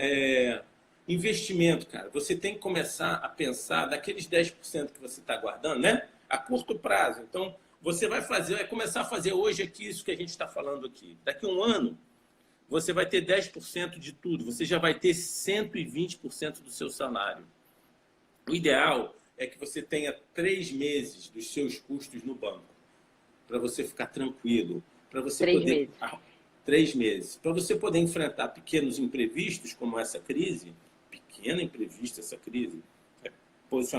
investimento, cara. Você tem que começar a pensar daqueles 10% que você está guardando, né? A curto prazo. Então, você vai começar a fazer hoje aqui isso que a gente está falando aqui. Daqui a um ano, você vai ter 10% de tudo. Você já vai ter 120% do seu salário. O ideal é que você tenha 3 meses dos seus custos no banco. Para você ficar tranquilo. Para você 3 poder... meses. 3 meses. Para você poder enfrentar pequenos imprevistos, como essa crise, pequena imprevista essa crise,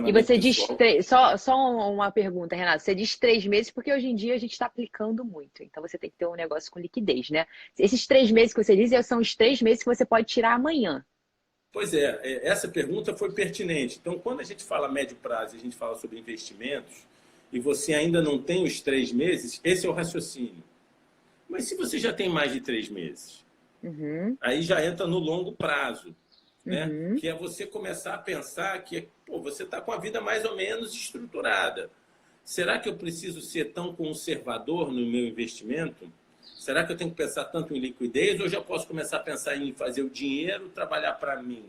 e você diz, só uma pergunta, Renato, você diz 3 meses porque hoje em dia a gente está aplicando muito, então você tem que ter um negócio com liquidez, né? Esses 3 meses que você diz são os 3 meses que você pode tirar amanhã. Pois essa pergunta foi pertinente. Então, quando a gente fala médio prazo, a gente fala sobre investimentos, e você ainda não tem os 3 meses, esse é o raciocínio. Mas se você já tem mais de 3 meses, aí já entra no longo prazo. Né? Que é você começar a pensar que você está com a vida mais ou menos estruturada. Será que eu preciso ser tão conservador no meu investimento? Será que eu tenho que pensar tanto em liquidez ou já posso começar a pensar em fazer o dinheiro trabalhar para mim?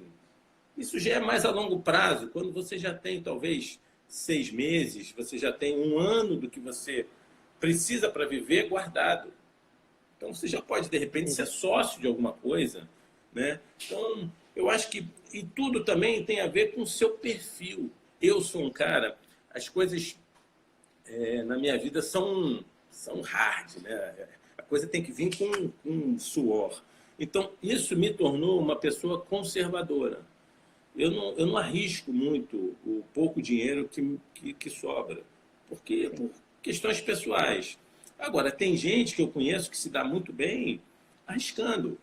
Isso já é mais a longo prazo, quando você já tem talvez 6 meses, você já tem 1 ano do que você precisa para viver guardado. Então você já pode, de repente, ser sócio de alguma coisa. Né? Então, eu acho que e tudo também tem a ver com o seu perfil. Eu sou um cara, as coisas na minha vida são hard, né? A coisa tem que vir com suor. Então, isso me tornou uma pessoa conservadora. Eu não arrisco muito o pouco dinheiro que sobra, porque por questões pessoais. Agora, tem gente que eu conheço que se dá muito bem arriscando.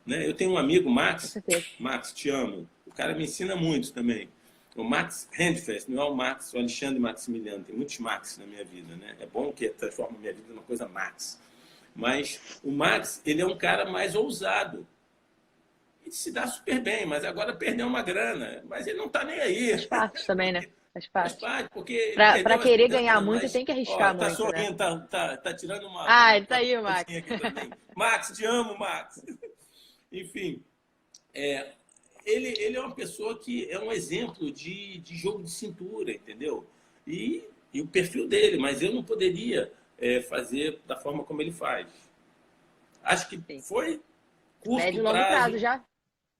Né? Eu tenho um amigo, Max. Max, te amo. O cara me ensina muito também. O Max Handfest, não é o Max, o Alexandre Maximiliano. Tem muitos Max na minha vida. Né? É bom que transforma a minha vida numa coisa Max. Mas o Max, ele é um cara mais ousado. Ele se dá super bem, mas agora perdeu uma grana. Mas ele não está nem aí. Faz parte também, né? Faz parte. Porque para querer ganhar muito, tem que arriscar muito. Tá sorrindo, né? tá tirando uma... ele tá aí, Max. Max, te amo, Max. Enfim, ele é uma pessoa que é um exemplo de jogo de cintura, entendeu? E o perfil dele, mas eu não poderia fazer da forma como ele faz. Acho que foi curto médio e longo prazo já.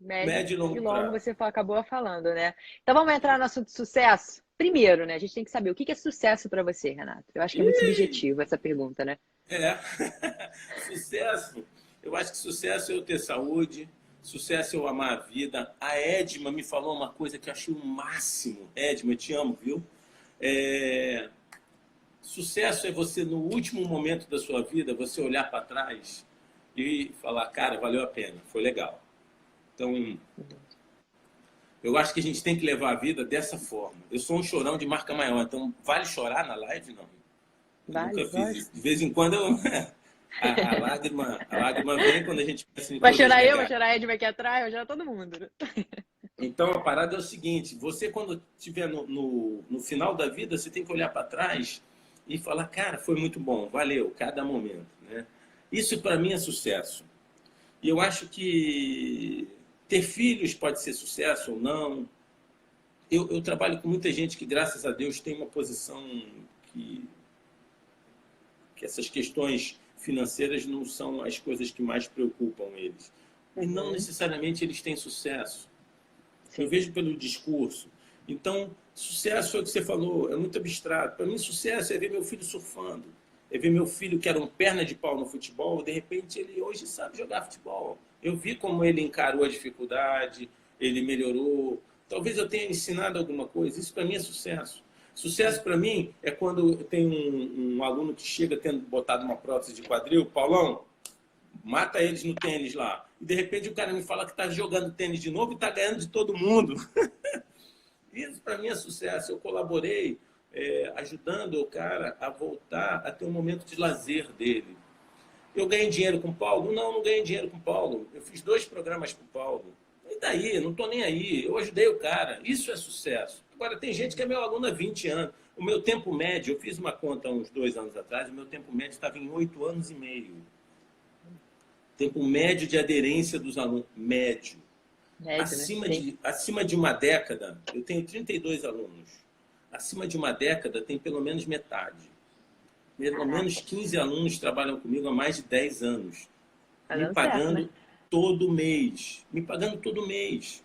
Médio e longo prazo. Você acabou falando, né? Então vamos entrar no assunto de sucesso. Primeiro, né? A gente tem que saber o que é sucesso para você, Renato. Eu acho que é muito subjetivo essa pergunta, né? Sucesso. Eu acho que sucesso é eu ter saúde, sucesso é eu amar a vida. A Edma me falou uma coisa que eu achei o máximo. Edma, eu te amo, viu? Sucesso é você, no último momento da sua vida, você olhar para trás e falar, cara, valeu a pena, foi legal. Então, eu acho que a gente tem que levar a vida dessa forma. Eu sou um chorão de marca maior, então vale chorar na live? Não. Vale. De vez em quando A lágrima vem quando a gente pensa em Vai coisas chorar eu, vai legais. chorar a Edma aqui atrás, vai chorar todo mundo. Então, a parada é o seguinte, você quando estiver no final da vida, você tem que olhar para trás e falar, cara, foi muito bom, valeu, cada momento, né? Isso para mim é sucesso. E eu acho que ter filhos pode ser sucesso ou não. Eu trabalho com muita gente que, graças a Deus, tem uma posição que essas questões financeiras não são as coisas que mais preocupam eles. E não necessariamente eles têm sucesso. Sim. Eu vejo pelo discurso. Então, sucesso é o que você falou, é muito abstrato. Para mim, sucesso é ver meu filho surfando. É ver meu filho que era um perna de pau no futebol, de repente ele hoje sabe jogar futebol. Eu vi como ele encarou a dificuldade, ele melhorou. Talvez eu tenha ensinado alguma coisa. Isso para mim é sucesso. Sucesso para mim é quando tem um aluno que chega tendo botado uma prótese de quadril, Paulão, mata eles no tênis lá. E de repente o cara me fala que está jogando tênis de novo e está ganhando de todo mundo. Isso para mim é sucesso. Eu colaborei ajudando o cara a voltar a ter um momento de lazer dele. Eu ganhei dinheiro com o Paulo? Não ganhei dinheiro com o Paulo. Eu fiz 2 programas com o Paulo. E daí? Não estou nem aí. Eu ajudei o cara. Isso é sucesso. Agora, tem gente que é meu aluno há 20 anos. O meu tempo médio, eu fiz uma conta há uns 2 anos atrás, o meu tempo médio estava em 8 anos e meio. Tempo médio de aderência dos alunos. Médio. Acima de uma década, eu tenho 32 alunos. Acima de uma década, tem pelo menos metade. Pelo menos 15 alunos trabalham comigo há mais de 10 anos. Me pagando todo mês. Me pagando todo mês.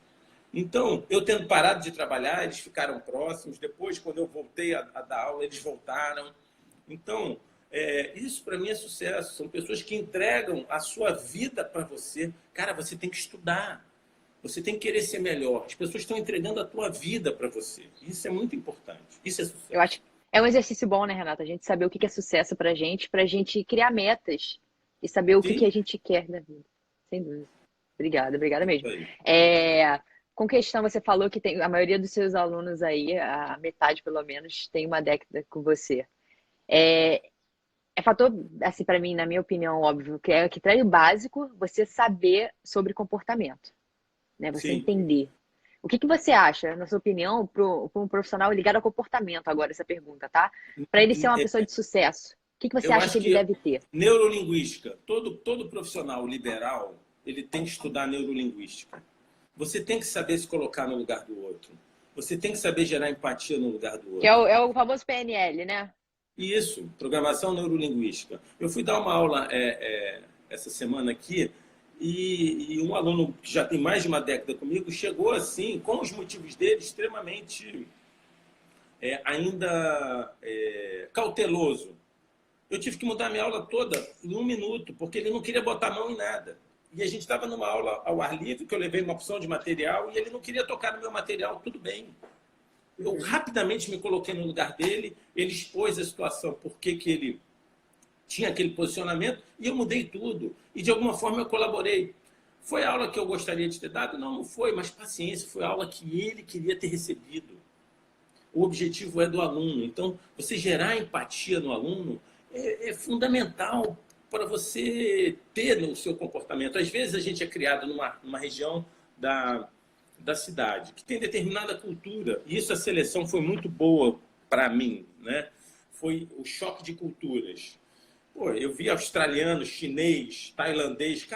Então, eu tendo parado de trabalhar, eles ficaram próximos. Depois, quando eu voltei a dar aula, eles voltaram. Então, isso para mim é sucesso. São pessoas que entregam a sua vida para você. Cara, você tem que estudar. Você tem que querer ser melhor. As pessoas estão entregando a tua vida para você. Isso é muito importante. Isso é sucesso. Eu acho que é um exercício bom, né, Renata? A gente saber o que é sucesso pra gente criar metas e saber o que a gente quer na vida. Sem dúvida. Obrigada mesmo. Com questão, você falou que tem a maioria dos seus alunos aí, a metade pelo menos, tem uma década com você. É fator, assim, para mim, na minha opinião, óbvio, que traz o básico, você saber sobre comportamento. Né? Você entender. O que você acha, na sua opinião, para um profissional ligado ao comportamento, agora, essa pergunta, tá? Para ele ser uma pessoa de sucesso, o que você acha que ele deve ter? Neurolinguística. Todo profissional liberal, ele tem que estudar neurolinguística. Você tem que saber se colocar no lugar do outro. Você tem que saber gerar empatia no lugar do outro. Que é o famoso PNL, né? Isso, programação neurolinguística. Eu fui dar uma aula essa semana aqui e um aluno que já tem mais de uma década comigo chegou assim, com os motivos dele, extremamente ainda cauteloso. Eu tive que mudar minha aula toda em 1 minuto, porque ele não queria botar a mão em nada. E a gente estava numa aula ao ar livre, que eu levei uma opção de material, e ele não queria tocar no meu material, tudo bem. Eu rapidamente me coloquei no lugar dele, ele expôs a situação, porque que ele tinha aquele posicionamento, e eu mudei tudo. E de alguma forma eu colaborei. Foi a aula que eu gostaria de ter dado? Não foi, mas paciência, foi a aula que ele queria ter recebido. O objetivo é do aluno. Então, você gerar empatia no aluno é fundamental para você ter no seu comportamento. Às vezes a gente é criado numa região da cidade, que tem determinada cultura. E isso, a seleção foi muito boa para mim, né? Foi o choque de culturas. Pô, eu vi australiano, chinês, tailandês,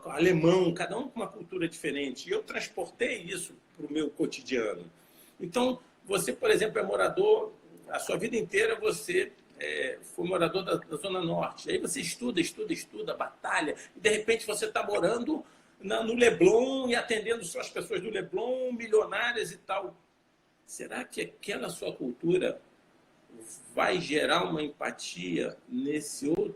alemão, cada um com uma cultura diferente. E eu transportei isso para o meu cotidiano. Então, você, por exemplo, é morador, a sua vida inteira você foi morador da Zona Norte. Aí você estuda, batalha, e de repente você está morando no Leblon e atendendo só as pessoas do Leblon, milionárias e tal. Será que aquela sua cultura vai gerar uma empatia nesse outro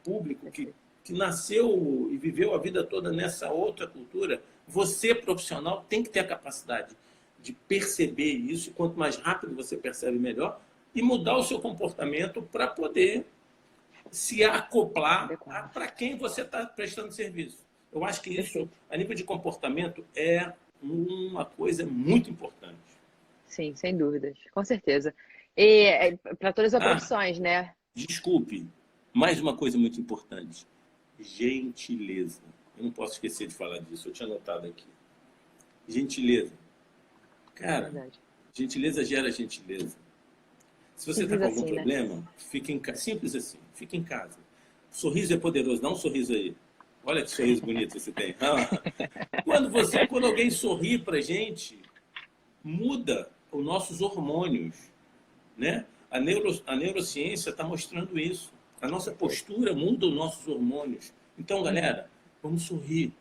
público que nasceu e viveu a vida toda nessa outra cultura? Você, profissional, tem que ter a capacidade de perceber isso, e quanto mais rápido você percebe, melhor, e mudar o seu comportamento para poder se acoplar para quem você está prestando serviço. Eu acho que isso, a nível de comportamento, é uma coisa muito importante. Sim, sem dúvidas, com certeza. E para todas as profissões, né? Desculpe, Mais uma coisa muito importante, gentileza. Eu não posso esquecer de falar disso, eu tinha anotado aqui. Gentileza. Cara, gentileza gera gentileza. Se você está com algum problema, fique em casa. Simples assim, fique em casa. Sorriso é poderoso, dá um sorriso aí. Olha que sorriso bonito você tem. Quando alguém sorri pra gente, muda os nossos hormônios, né? A neurociência está mostrando isso. A nossa postura muda os nossos hormônios. Então, galera, vamos sorrir.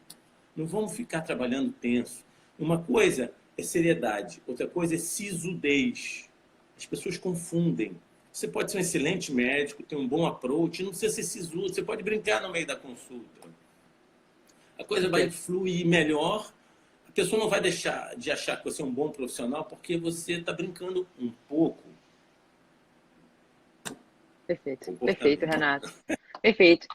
Não vamos ficar trabalhando tenso. Uma coisa é seriedade, outra coisa é sisudez. As pessoas confundem. Você pode ser um excelente médico, ter um bom approach, não precisa ser sisudo, você pode brincar no meio da consulta. A coisa vai fluir melhor, a pessoa não vai deixar de achar que você é um bom profissional porque você está brincando um pouco. Perfeito, perfeito, Renato. Perfeito.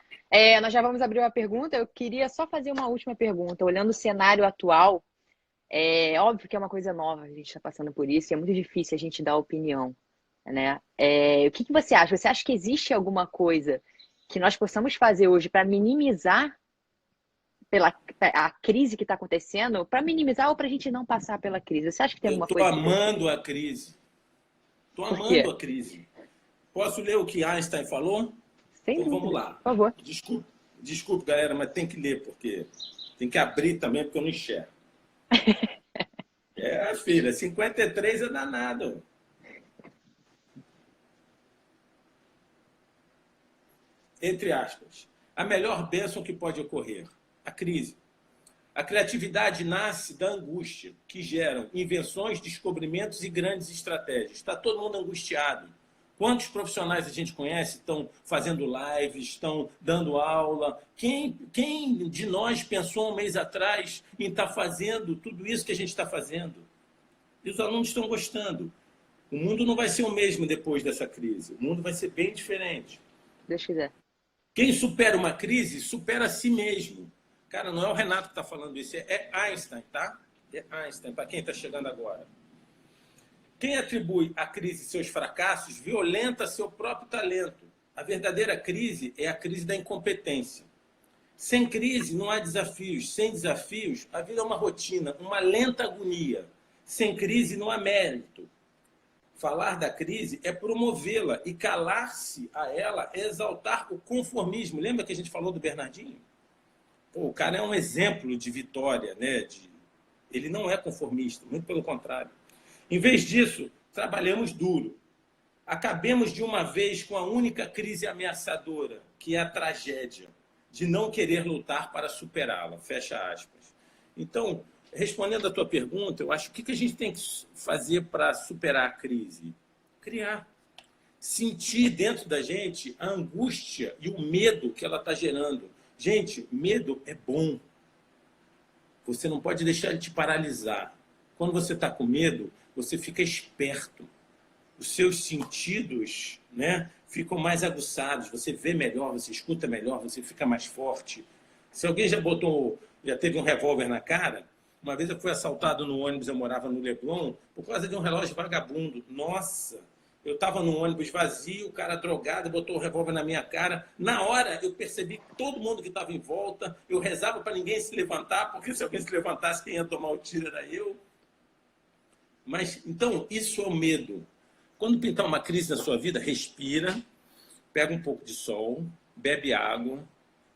Nós já vamos abrir uma pergunta. Eu queria só fazer uma última pergunta. Olhando o cenário atual, é óbvio que é uma coisa nova, a gente está passando por isso, e é muito difícil a gente dar opinião, né? O que você acha? Você acha que existe alguma coisa que nós possamos fazer hoje para minimizar a crise que está acontecendo, para minimizar ou para a gente não passar pela crise? Você acha que tem alguma coisa? Eu estou amando a crise. Estou amando a crise. Posso ler o que Einstein falou? Sem então dúvida, vamos lá. por favor. Desculpe, galera, mas tem que ler, porque tem que abrir também, porque eu não enxergo. Filha, 53 é danado. Entre aspas, a melhor bênção que pode ocorrer, a crise. A criatividade nasce da angústia, que geram invenções, descobrimentos e grandes estratégias. Está todo mundo angustiado. Quantos profissionais a gente conhece estão fazendo lives, estão dando aula? Quem de nós pensou um mês atrás em estar fazendo tudo isso que a gente está fazendo? E os alunos estão gostando. O mundo não vai ser o mesmo depois dessa crise. O mundo vai ser bem diferente. Deus quiser. Quem supera uma crise, supera a si mesmo. Cara, não é o Renato que está falando isso, é Einstein, tá? É Einstein, para quem está chegando agora. Quem atribui à crise seus fracassos violenta seu próprio talento. A verdadeira crise é a crise da incompetência. Sem crise não há desafios. Sem desafios, a vida é uma rotina, uma lenta agonia. Sem crise não há mérito. Falar da crise é promovê-la e calar-se a ela é exaltar o conformismo. Lembra que a gente falou do Bernardinho? Pô, o cara é um exemplo de vitória, né? Ele não é conformista, muito pelo contrário. Em vez disso, trabalhamos duro. Acabemos de uma vez com a única crise ameaçadora, que é a tragédia, de não querer lutar para superá-la. Fecha aspas. Então, respondendo à tua pergunta, eu acho que o que a gente tem que fazer para superar a crise? Criar. Sentir dentro da gente a angústia e o medo que ela está gerando. Gente, medo é bom. Você não pode deixar ele te paralisar. Quando você está com medo, você fica esperto. Os seus sentidos, né, ficam mais aguçados. Você vê melhor, você escuta melhor, você fica mais forte. Se alguém já teve um revólver na cara, uma vez eu fui assaltado no ônibus, eu morava no Leblon, por causa de um relógio vagabundo. Nossa! Eu estava num ônibus vazio, o cara drogado, botou o revólver na minha cara. Na hora, eu percebi que todo mundo que estava em volta, eu rezava para ninguém se levantar, porque se alguém se levantasse, quem ia tomar o tiro era eu. Mas, então, isso é o medo. Quando pintar uma crise na sua vida, respira, pega um pouco de sol, bebe água,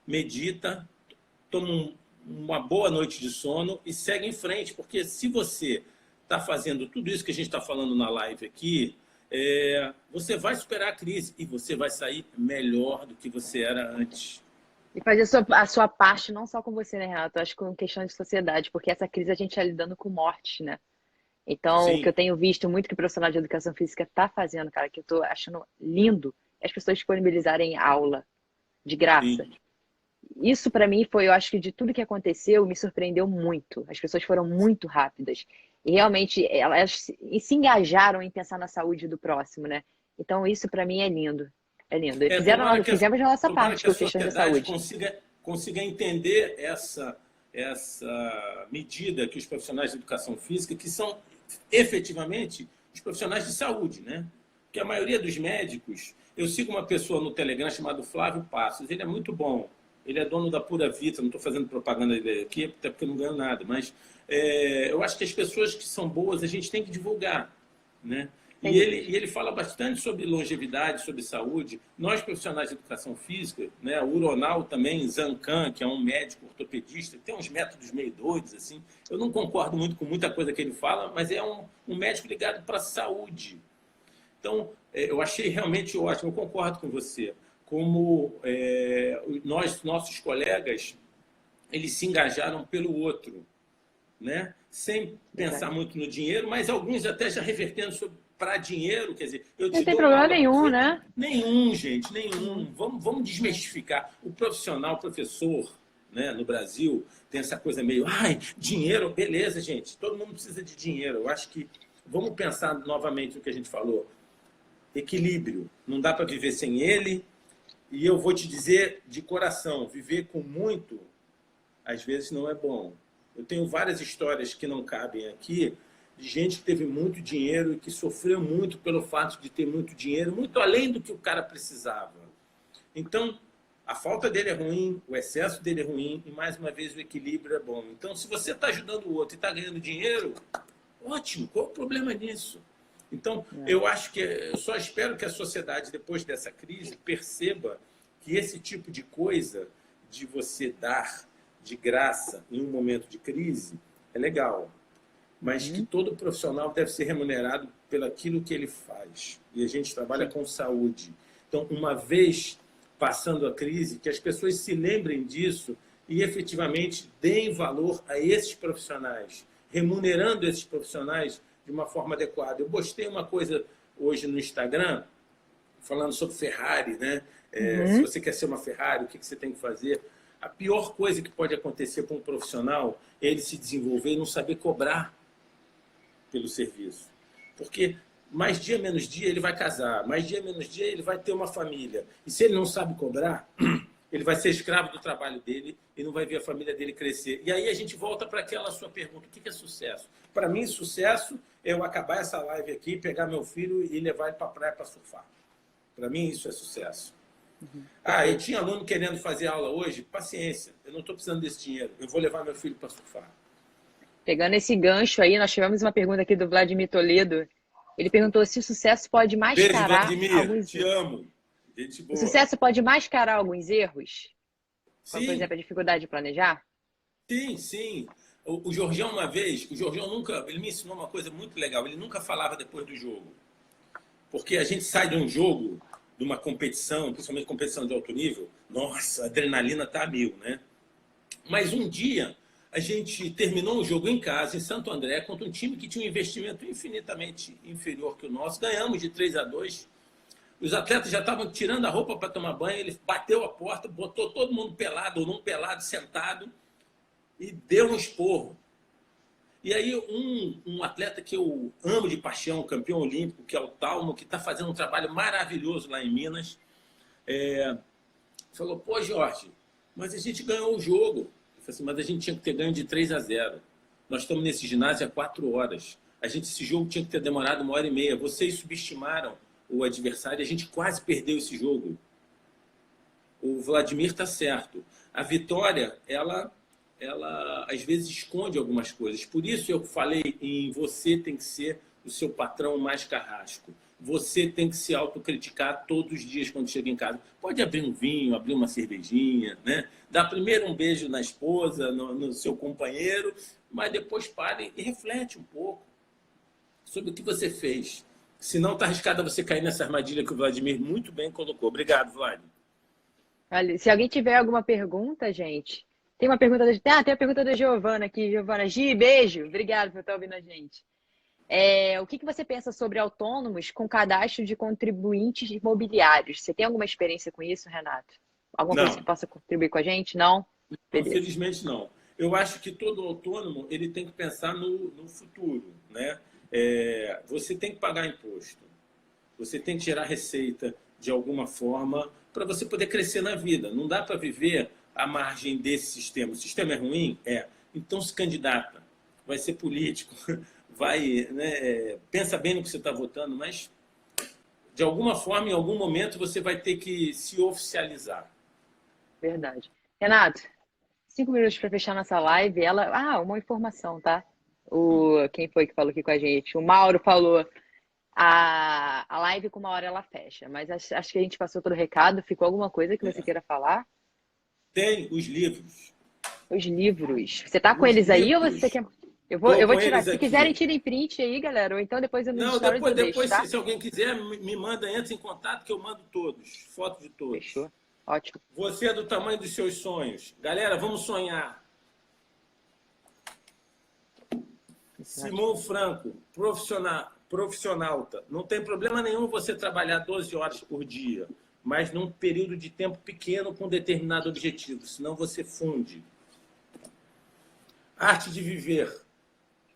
medita, toma uma boa noite de sono e segue em frente. Porque se você está fazendo tudo isso que a gente está falando na live aqui, você vai superar a crise e você vai sair melhor do que você era antes. E fazer a sua parte, não só com você, né, Renato? Acho que com questão de sociedade, porque essa crise a gente está lidando com morte, né? Então, Sim. O que eu tenho visto muito que o profissional de educação física está fazendo, cara, que eu estou achando lindo, é as pessoas disponibilizarem aula de graça. Sim. Isso, para mim, foi, eu acho que de tudo que aconteceu, me surpreendeu muito. As pessoas foram muito rápidas. E realmente, elas se engajaram em pensar na saúde do próximo, né? Então, isso para mim é lindo. É lindo. Fizemos a nossa parte com a questão da saúde. Consiga entender essa medida que os profissionais de educação física, que são efetivamente os profissionais de saúde, né? Porque a maioria dos médicos, Eu sigo uma pessoa no Telegram chamado Flávio Passos. Ele é muito bom. Ele é dono da Pura Vita. Não estou fazendo propaganda dele aqui, até porque eu não ganho nada. Mas eu acho que as pessoas que são boas, a gente tem que divulgar, né? E ele fala bastante sobre longevidade, sobre saúde. Nós, profissionais de educação física, né, o Uronal também, Zancan, que é um médico ortopedista, tem uns métodos meio doidos, assim. Eu não concordo muito com muita coisa que ele fala, mas é um médico ligado para a saúde. Então, eu achei realmente ótimo, eu concordo com você. Como nossos colegas, eles se engajaram pelo outro, né? Sem pensar muito no dinheiro, mas alguns até já revertendo para dinheiro, quer dizer, eu te Não tem dou problema aula, nenhum, né? Nenhum, gente, nenhum. Vamos desmistificar. O profissional, professor, né, no Brasil, tem essa coisa meio, dinheiro, beleza, gente, todo mundo precisa de dinheiro. Eu acho que vamos pensar novamente no que a gente falou. Equilíbrio, não dá para viver sem ele. E eu vou te dizer de coração, viver com muito, às vezes não é bom. Eu tenho várias histórias que não cabem aqui, de gente que teve muito dinheiro e que sofreu muito pelo fato de ter muito dinheiro, muito além do que o cara precisava. Então, a falta dele é ruim, o excesso dele é ruim e, mais uma vez, o equilíbrio é bom. Então, se você está ajudando o outro e está ganhando dinheiro, ótimo, qual o problema nisso? Então, eu acho que eu só espero que a sociedade, depois dessa crise, perceba que esse tipo de coisa, de você dar de graça em um momento de crise, é legal. Mas que todo profissional deve ser remunerado pelaquilo que ele faz. E a gente trabalha com saúde. Então, uma vez passando a crise, que as pessoas se lembrem disso e efetivamente deem valor a esses profissionais, remunerando esses profissionais de uma forma adequada. Eu postei uma coisa hoje no Instagram, falando sobre Ferrari, né? Se você quer ser uma Ferrari, o que você tem que fazer? A pior coisa que pode acontecer para um profissional é ele se desenvolver e não saber cobrar pelo serviço. Porque mais dia, menos dia, ele vai casar. Mais dia, menos dia, ele vai ter uma família. E se ele não sabe cobrar, ele vai ser escravo do trabalho dele e não vai ver a família dele crescer. E aí a gente volta para aquela sua pergunta. O que é sucesso? Para mim, sucesso é eu acabar essa live aqui, pegar meu filho e levar ele para a praia para surfar. Para mim, isso é sucesso. Eu tinha aluno querendo fazer aula hoje. Paciência, eu não estou precisando desse dinheiro. Eu vou levar meu filho para surfar. Pegando esse gancho aí, nós tivemos uma pergunta aqui do Vladimir Toledo. Ele perguntou se o sucesso pode mascarar... Beijo, Vladimir. Te amo. Gente boa. O sucesso pode mascarar alguns erros? Como, Sim. por exemplo, a dificuldade de planejar? Sim, sim. O Jorgião, uma vez, ele me ensinou uma coisa muito legal. Ele nunca falava depois do jogo. Porque a gente sai de um jogo, de uma competição, principalmente competição de alto nível, nossa, a adrenalina tá a mil, né? Mas um dia, a gente terminou um jogo em casa, em Santo André, contra um time que tinha um investimento infinitamente inferior que o nosso. Ganhamos de 3-2. Os atletas já estavam tirando a roupa para tomar banho, ele bateu a porta, botou todo mundo pelado ou não pelado, sentado, e deu um esporro. E aí um atleta que eu amo de paixão, campeão olímpico, que é o Talmo, que está fazendo um trabalho maravilhoso lá em Minas, falou, pô, Jorge, mas a gente ganhou o jogo. Eu falei assim, mas a gente tinha que ter ganho de 3-0. Nós estamos nesse ginásio há 4 horas. Esse jogo tinha que ter demorado 1h30. Vocês subestimaram o adversário e a gente quase perdeu esse jogo. O Vladimir está certo. A vitória, ela às vezes esconde algumas coisas. Por isso eu falei em você tem que ser o seu patrão mais carrasco. Você tem que se autocriticar todos os dias quando chega em casa. Pode abrir um vinho, abrir uma cervejinha, né? Dar primeiro um beijo na esposa, no seu companheiro, mas depois pare e reflete um pouco sobre o que você fez. Senão está arriscado você cair nessa armadilha que o Vladimir muito bem colocou. Obrigado, Vlad. Olha, se alguém tiver alguma pergunta, gente... Tem uma pergunta tem a pergunta da Giovana aqui. Giovana, Gi, beijo. Obrigada por estar ouvindo a gente. O que você pensa sobre autônomos com cadastro de contribuintes imobiliários? Você tem alguma experiência com isso, Renato? Alguma coisa que possa contribuir com a gente? Não? Beleza. Infelizmente, não. Eu acho que todo autônomo ele tem que pensar no futuro, né? Você tem que pagar imposto. Você tem que gerar receita de alguma forma para você poder crescer na vida. Não dá para viver à margem desse sistema. O sistema é ruim? Então se candidata. Vai ser político. Vai, né? Pensa bem no que você está votando, mas de alguma forma, em algum momento, você vai ter que se oficializar. Verdade. Renato, 5 minutos para fechar nossa live. Uma informação, tá? Quem foi que falou aqui com a gente? O Mauro falou. A live com 1 hora ela fecha, mas acho que a gente passou todo o recado. Ficou alguma coisa que você queira falar? Tem os livros. Os livros. Você tá com eles aí ou você quer... Eu vou tirar. Se quiserem, tirem print aí, galera. Ou então depois eu Não, stories eu depois deixo, tá? se alguém quiser, me manda, entra em contato que eu mando todos. Foto de todos. Fechou. Ótimo. Você é do tamanho dos seus sonhos. Galera, vamos sonhar. Simão Franco, profissionalta. Não tem problema nenhum você trabalhar 12 horas por dia, mas num período de tempo pequeno com determinado objetivo, senão você funde. Arte de Viver.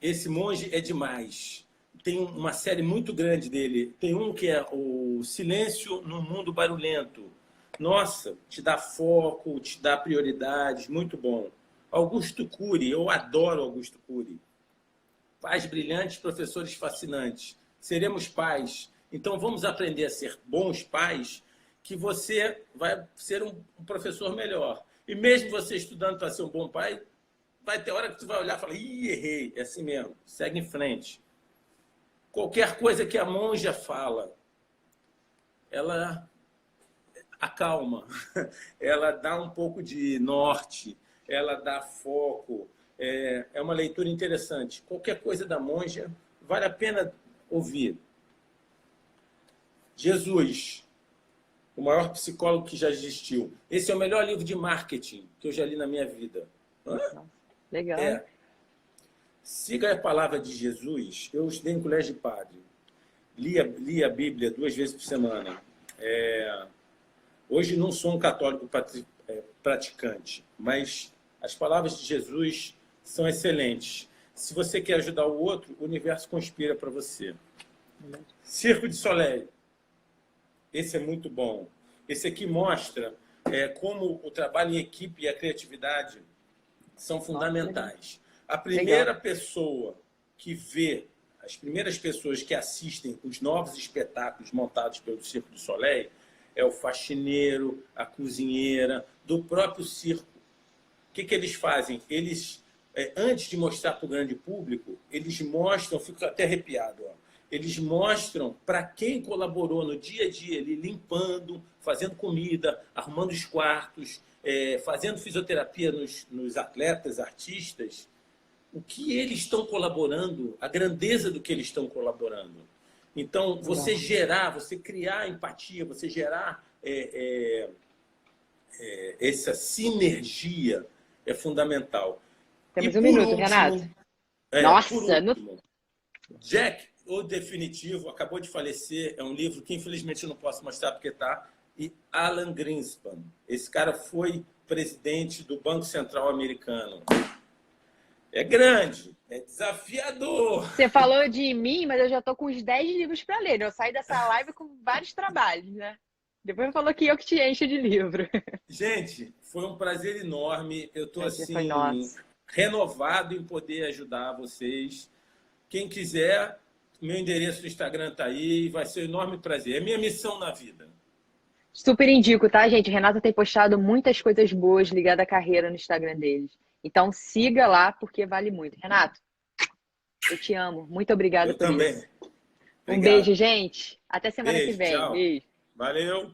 Esse monge é demais. Tem uma série muito grande dele. Tem um que é o Silêncio no Mundo Barulhento. Nossa, te dá foco, te dá prioridades, muito bom. Augusto Cury, eu adoro Augusto Cury. Pais brilhantes, professores fascinantes. Seremos pais. Então vamos aprender a ser bons pais, que você vai ser um professor melhor. E mesmo você estudando para ser um bom pai, vai ter hora que tu vai olhar e falar, ih, errei. É assim mesmo. Segue em frente. Qualquer coisa que a monja fala, ela acalma, ela dá um pouco de norte, ela dá foco. É uma leitura interessante. Qualquer coisa da monja vale a pena ouvir. Jesus, o maior psicólogo que já existiu. Esse é o melhor livro de marketing que eu já li na minha vida. Legal. Siga a palavra de Jesus. Eu estudei em colégio de padre. Li a Bíblia 2 vezes por semana. Hoje não sou um católico praticante, mas as palavras de Jesus são excelentes. Se você quer ajudar o outro, o universo conspira para você. Cirque du Soleil. Esse é muito bom. Esse aqui mostra como o trabalho em equipe e a criatividade são fundamentais. A primeira pessoa que vê, as primeiras pessoas que assistem os novos espetáculos montados pelo Cirque du Soleil é o faxineiro, a cozinheira, do próprio circo. O que eles fazem? Eles, antes de mostrar para o grande público, eles mostram, fico até arrepiado, eles mostram para quem colaborou no dia a dia, ali, limpando, fazendo comida, arrumando os quartos, fazendo fisioterapia nos atletas, artistas, o que eles estão colaborando, a grandeza do que eles estão colaborando. Então, você criar empatia, você gerar essa sinergia é fundamental. Temos um minuto, Renato. Nossa! Jack, o Definitivo, acabou de falecer, é um livro que infelizmente eu não posso mostrar porque está. E Alan Greenspan, esse cara foi presidente do Banco Central americano. É grande, é desafiador. Você falou de mim, mas eu já estou com uns 10 livros para ler. Eu saí dessa live com vários trabalhos, né? Depois falou que eu que te encho de livro. Gente, foi um prazer enorme. Eu estou assim, renovado em poder ajudar vocês. Quem quiser, meu endereço no Instagram está aí. Vai ser um enorme prazer. É minha missão na vida. Super indico, tá, gente? Renato tem postado muitas coisas boas ligadas à carreira no Instagram deles. Então, siga lá, porque vale muito. Renato, eu te amo. Muito obrigada por isso. Eu também. Um beijo, gente. Até semana que vem. Tchau. Beijo. Valeu.